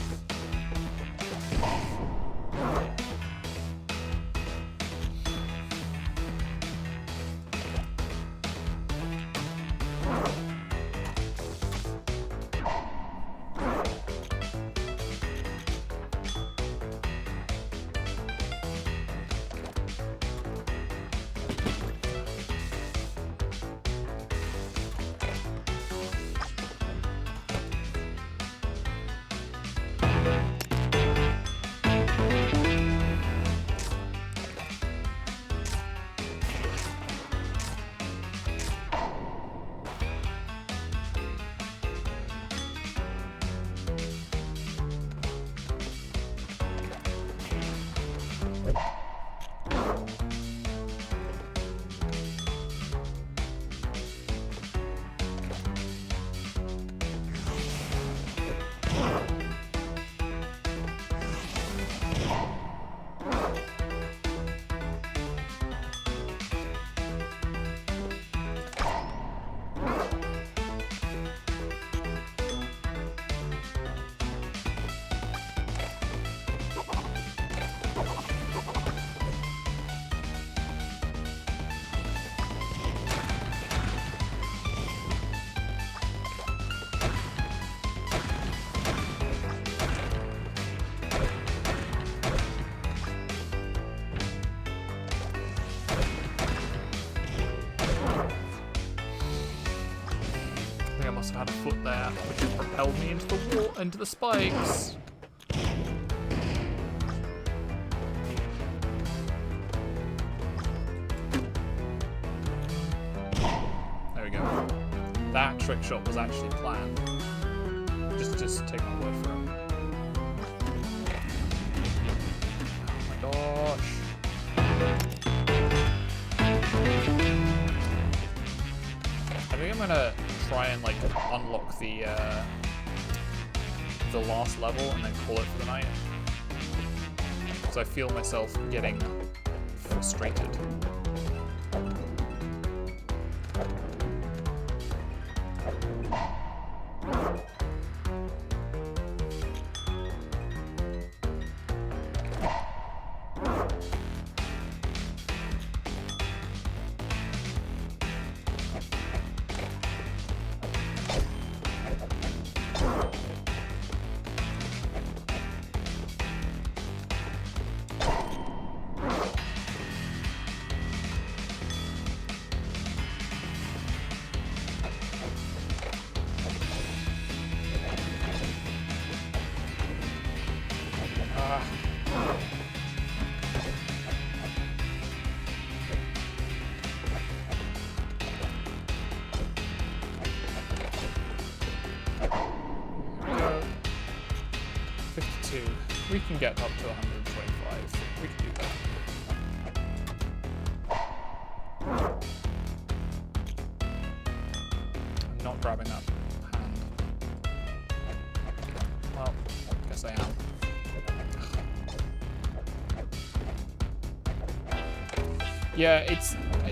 foot there, which has propelled me into the wall, into the spikes. There we go. That trick shot was actually planned. Just take my word for it. Oh my gosh. I think I'm gonna try and like unlock the last level and then call it for the night. Because I feel myself getting frustrated. We can get up to 125. We can do that. I'm not grabbing that hand. Well, I guess I am. Yeah,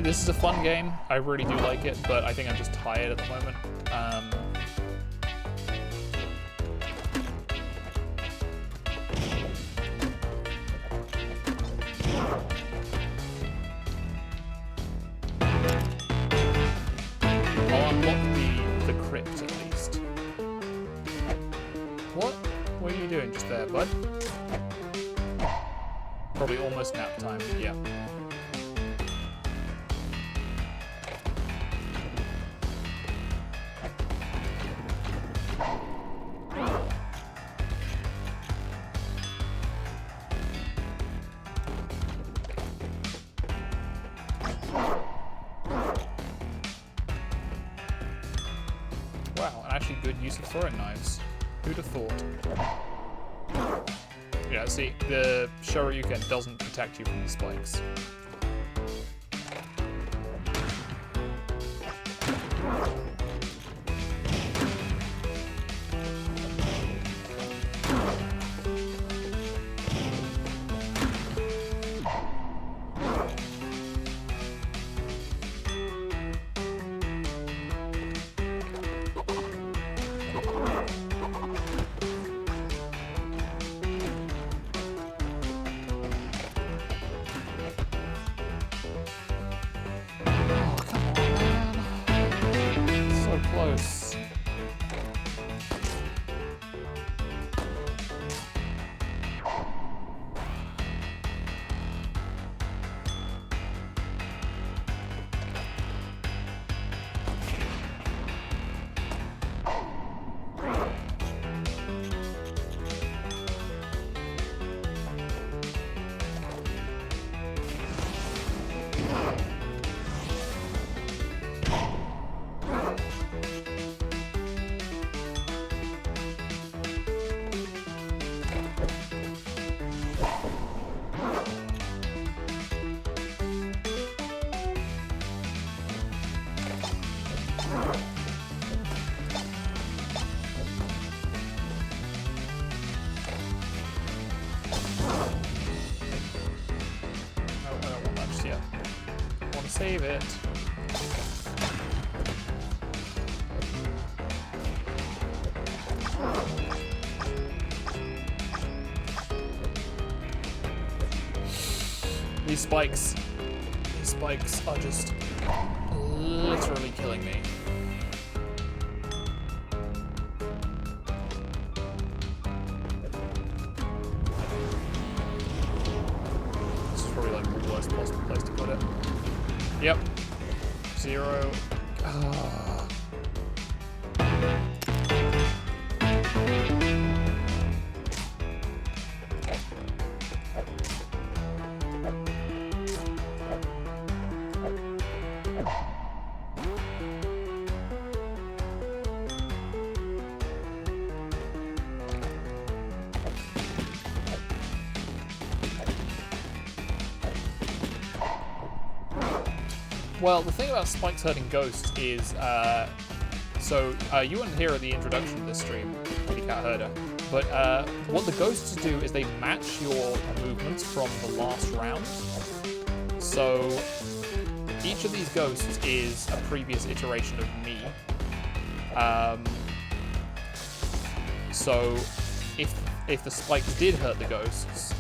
this is a fun game. I really do like it, but I think I'm just tired at the moment. What are you doing just there, bud? Probably almost nap time, yeah. Wow, actually good use of throwing knives. Who'd have thought? Yeah, see, the Shoryuken doesn't protect you from the spikes. Close. Save it. These spikes are just literally killing me. This is probably like the worst possible place to put it. Yep. 0. Well, the thing about spikes hurting ghosts is, you weren't here at the introduction of this stream, Kitty Cat Herder, but what the ghosts do is they match your movements from the last round. So each of these ghosts is a previous iteration of me. So if the spikes did hurt the ghosts,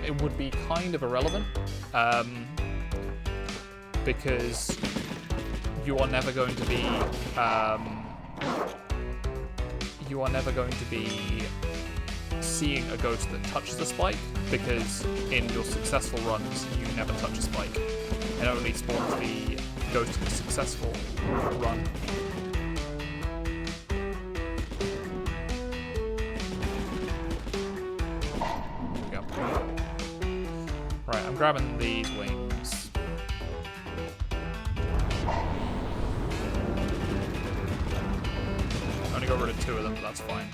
it would be kind of irrelevant, because you are never going to be seeing a ghost that touches a spike, because in your successful runs you never touch a spike. It only spawns the ghost in a successful run. Right, I'm grabbing these wings. I only got rid of 2 of them, but that's fine.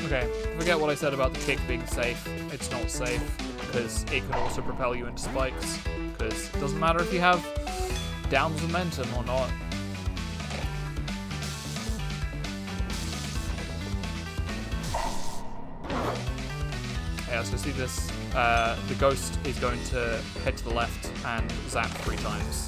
Okay, forget what I said about the kick being safe. It's not safe, because it can also propel you into spikes, because it doesn't matter if you have downwards momentum or not. Yeah, so see this, the ghost is going to head to the left and zap 3 times.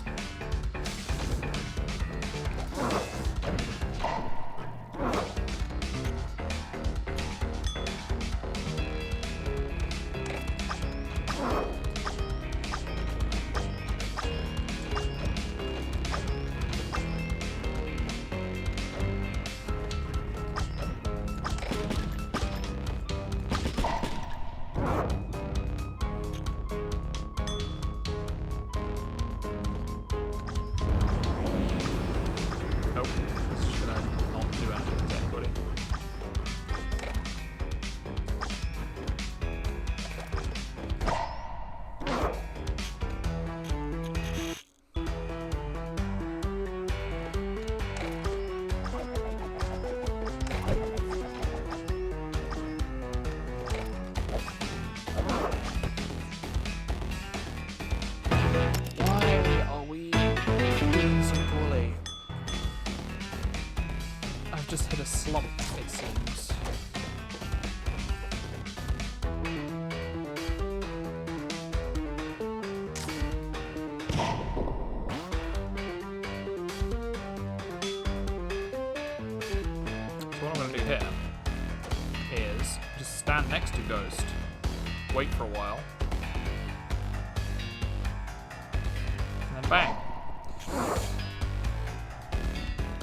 Just hit a slump, it seems. So what I'm going to do here is just stand next to Ghost, wait for a while, and then bang.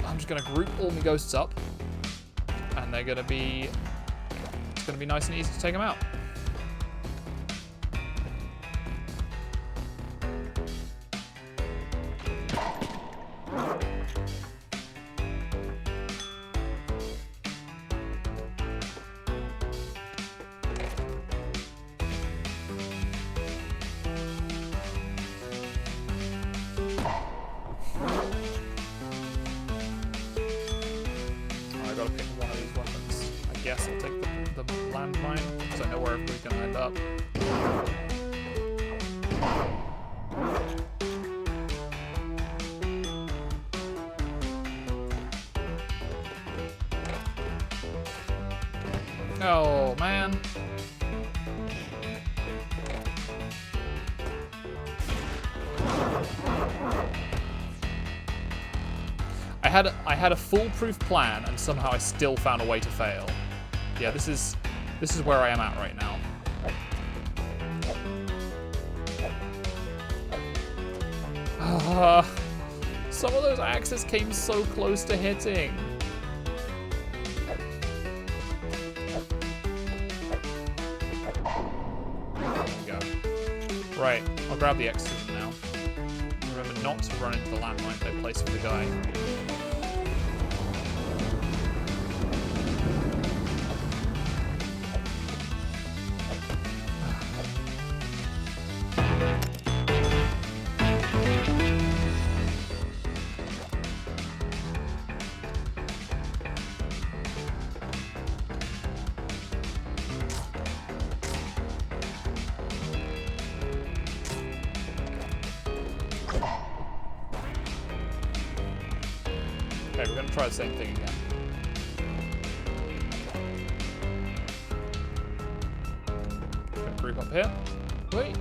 I'm just gonna group all my ghosts up, and they're gonna be, it's gonna be nice and easy to take them out. Guess I'll take the landmine, because I know where everybody's going to end up. Oh, man. I had a foolproof plan, and somehow I still found a way to fail. Yeah, this is where I am at right now. Some of those axes came so close to hitting. There we go. Right, I'll grab the Exorcism now. Remember not to run into the landmine they placed for the guy. Okay, we're gonna try the same thing again. Gonna creep up here. Wait.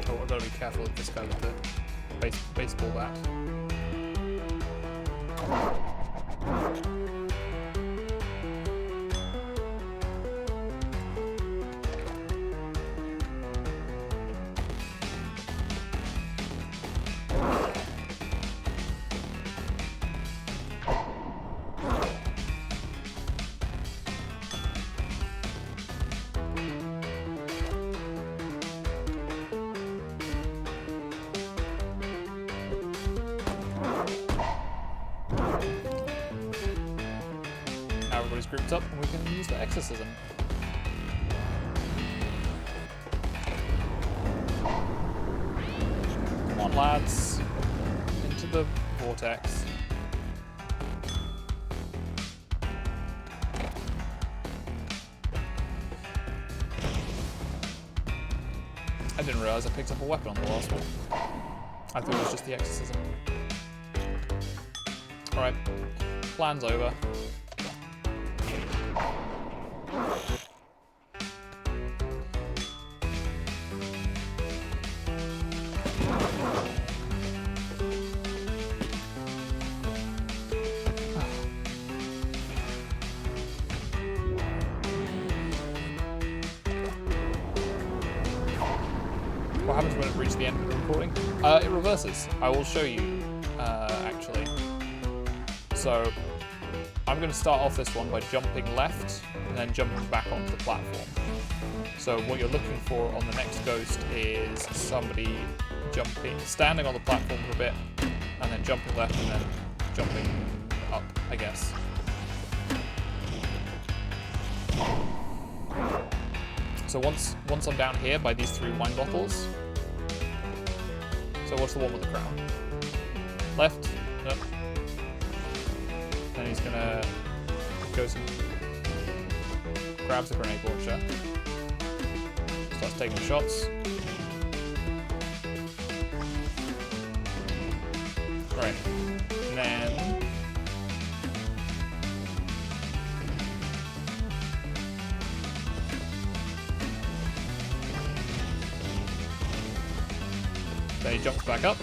Oh, I've gotta be careful with this guy with the baseball bat. Everybody's grouped up and we can use the Exorcism. Come on, lads. Into the vortex. I didn't realize I picked up a weapon on the last one. I thought it was just the Exorcism. Alright, plan's over. What happens when it reaches the end of the recording? It reverses. I will show you, actually. So, I'm going to start off this one by jumping left, and then jumping back onto the platform. So what you're looking for on the next ghost is somebody standing on the platform for a bit, and then jumping left, and then jumping up, I guess. So once I'm down here by these 3 wine bottles. So what's the one with the crown? Left? Nope. Then he's gonna grabs a grenade launcher. Starts taking shots. Right. And then he jumps back up,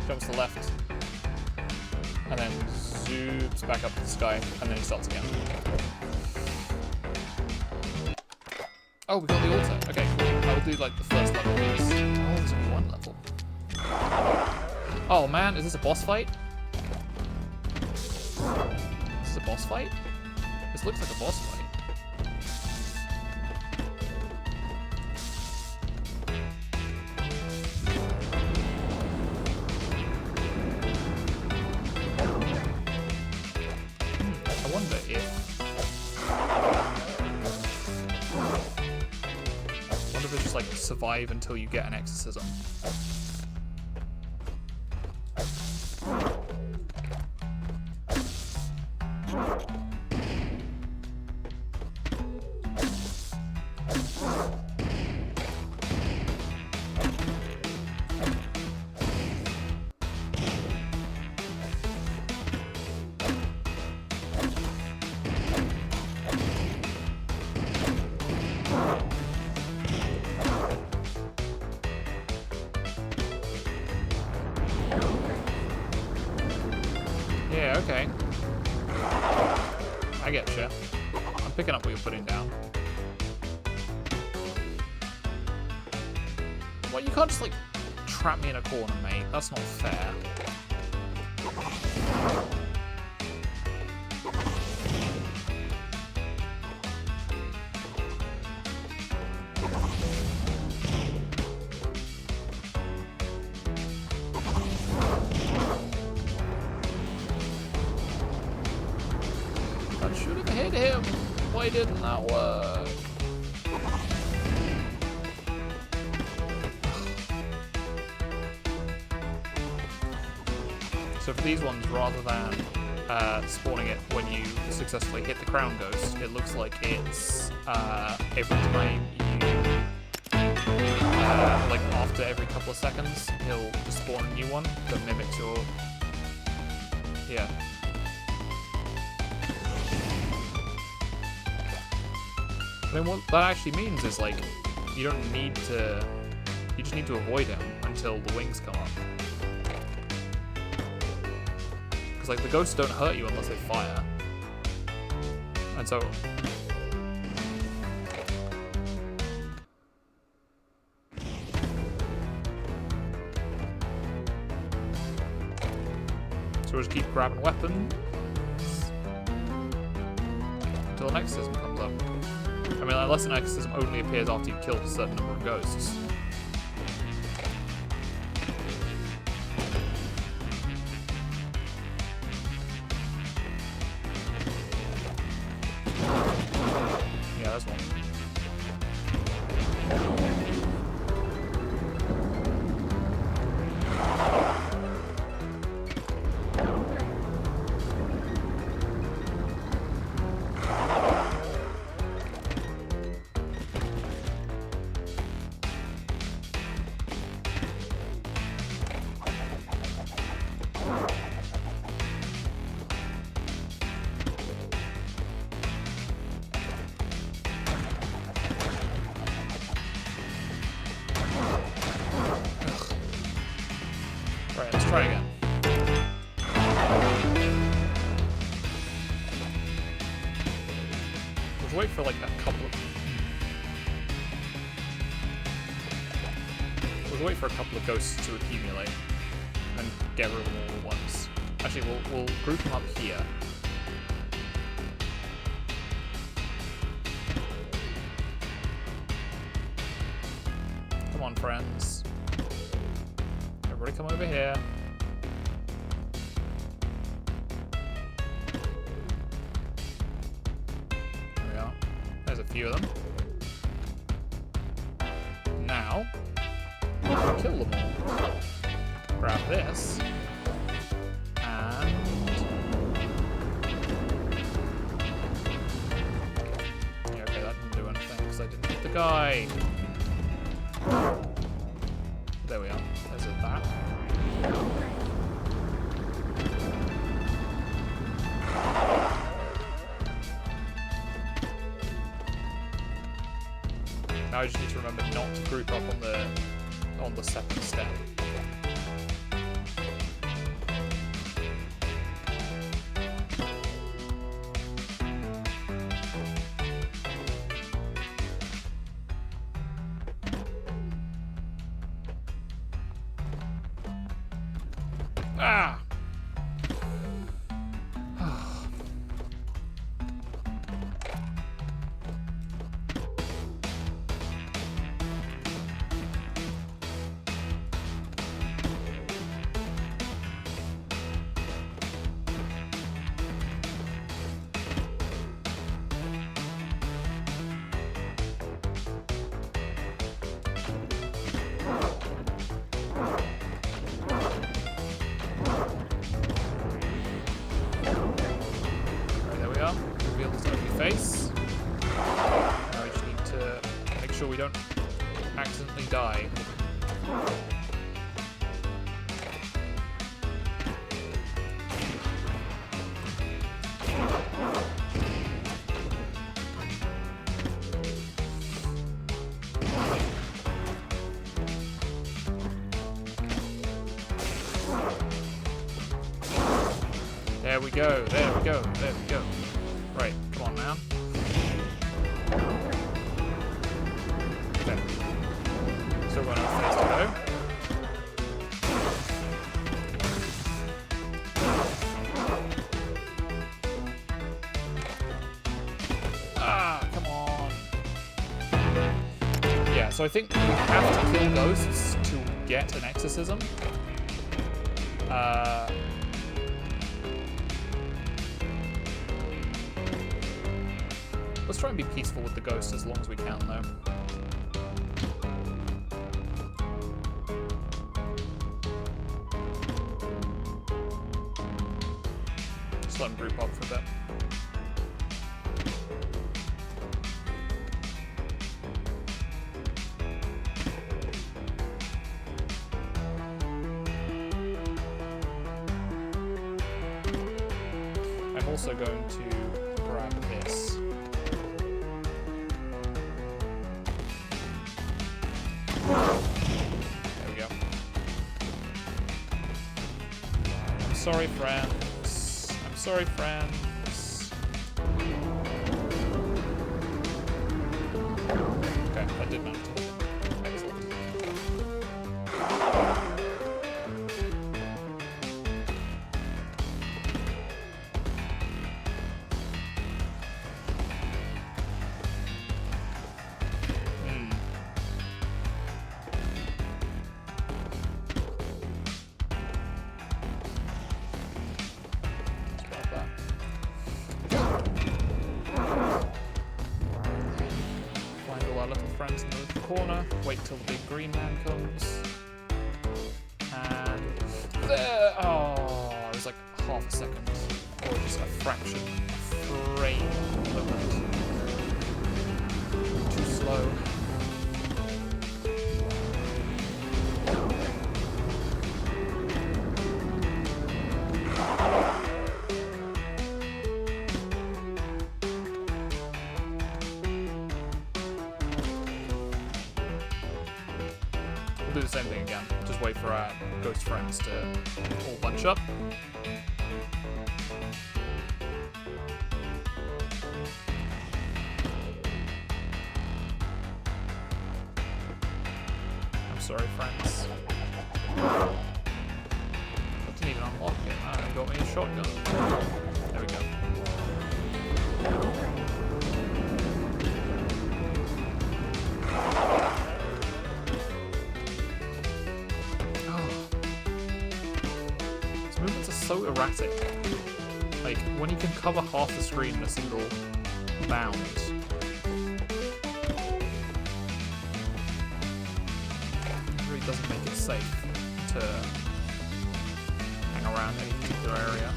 jumps to the left, and then zooms back up to the sky, and then he starts again. Oh, we got the altar. Okay, cool. I'll do like the first level of this. Oh, there's only 1 level. Oh man, is this a boss fight? This is a boss fight? This looks like a boss fight. Like survive until you get an exorcism. I'm picking up what you're putting down. Well, you can't just, like, trap me in a corner, mate. That's not fair. That should have hit him. Why didn't that work? So for these ones, rather than spawning it when you successfully hit the crown ghost, it looks like it's every time you, like after every couple of seconds, he'll just spawn a new one that mimics your, yeah. I mean, what that actually means is, like, you don't need to, you just need to avoid him until the wings come up. Because, like, the ghosts don't hurt you unless they fire. And so... So we'll just keep grabbing weapons until an exorcism comes up. I mean, unless an exorcism only appears after you've killed a certain number of ghosts. Yeah, that's one. Right, let's try again. Let's wait for like a couple of... We'll wait for a couple of ghosts to accumulate and get rid of them all at once. Actually, we'll group them up here. Come on, friends. Everybody come over here. There we are. There's a few of them. Now, kill them all. Grab this. And... yeah, okay, that didn't do anything because I didn't hit the guy. There we are. There's that. Now I just need to remember not to group up on the second step. Ah! Reveal his ugly face. Now we just need to make sure we don't accidentally die. There we go, there we go, there we go. Right, come on now. man. Okay. Still got another phase to go. Come on. Yeah, so I think you have to kill ghosts to get an exorcism. Let's try and be peaceful with the ghosts as long as we can, though. Just let them group up for a bit. I'm also going to grab this. There we go. I'm sorry, friends. I'm sorry, friends. Okay, that did not. Excellent. Friends in the little corner, wait till the big green man comes, and there! Oh, it was like half a second, or just a fraction, a frame moment. Too slow. Do the same thing again. Just wait for our ghost friends to all bunch up. I'm sorry, friends. I didn't even unlock it. I got me a shotgun. There we go. Movements are so erratic. Like, when you can cover half the screen in a single bound. It really doesn't make it safe to hang around any particular area.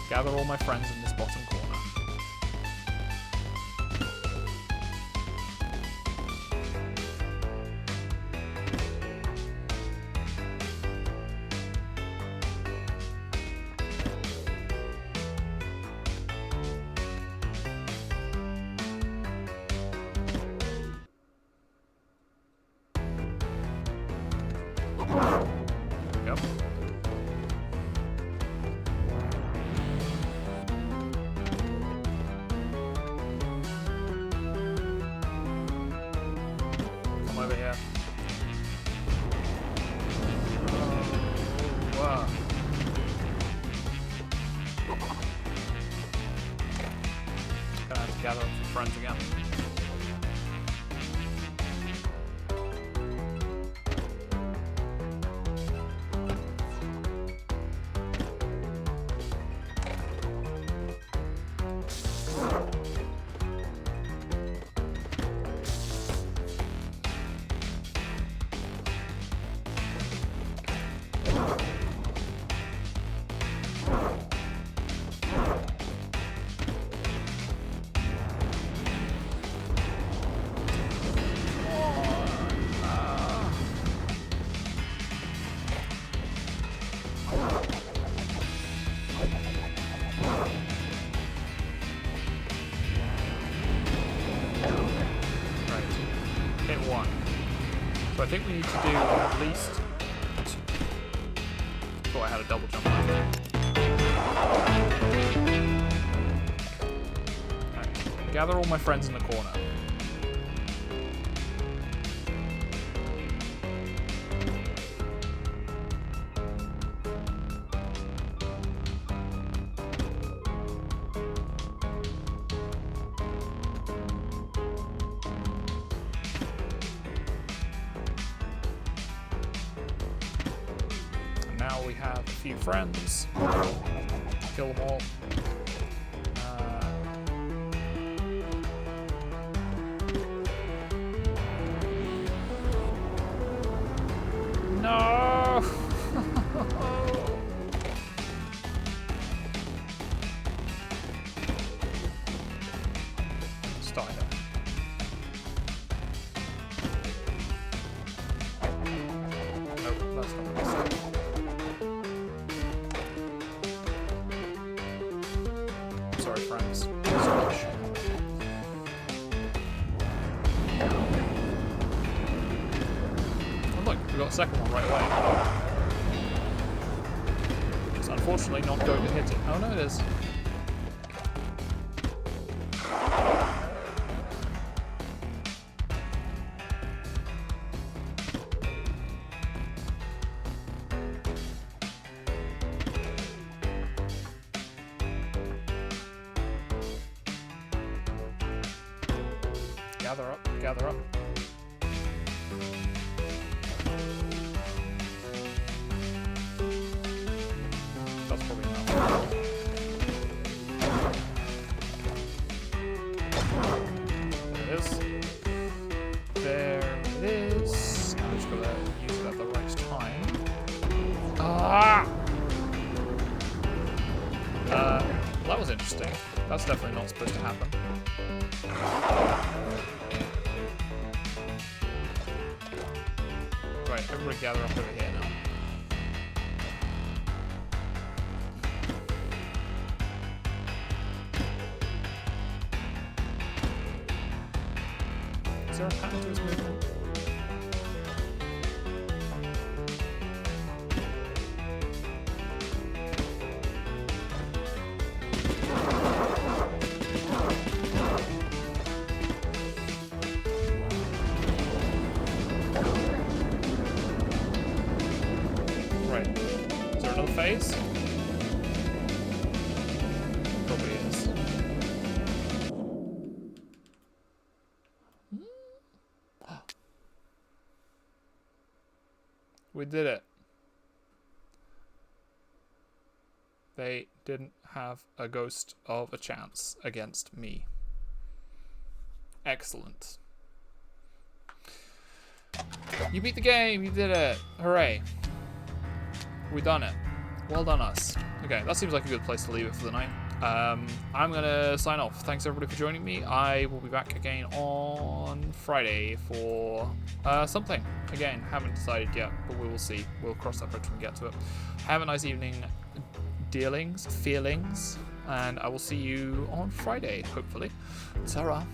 Gather all my friends in this bottom corner. There we go. Over here. Oh, wow. Gonna have to gather up some friends again. think we need to do at least... Thought I had a double jump left. Right. Gather all my friends in the corner. Now we have a few friends. Kill them all. No! Start here. Nope, that's not what I said. Sorry, friends. Oh, look, we got a second one right away. It's unfortunately not going to hit it. Oh, no, it is. Gather up, gather up. That's probably enough. There it is. There it is. I'm just gonna use it at the right time. Ah! Well, that was interesting. That's definitely not supposed to happen. Right, everybody gather up over here now. Is there a pattern to his movement? Is there another phase? Probably is. We did it. They didn't have a ghost of a chance against me. Excellent. You beat the game! You did it! Hooray. We done it. Well done us. Okay, that seems like a good place to leave it for the night. I'm gonna sign off. Thanks everybody for joining me. I will be back again on Friday for something. Again, haven't decided yet, but we will see. We'll cross that bridge when we get to it. Have a nice evening, feelings, and I will see you on Friday, hopefully. Ta-ra.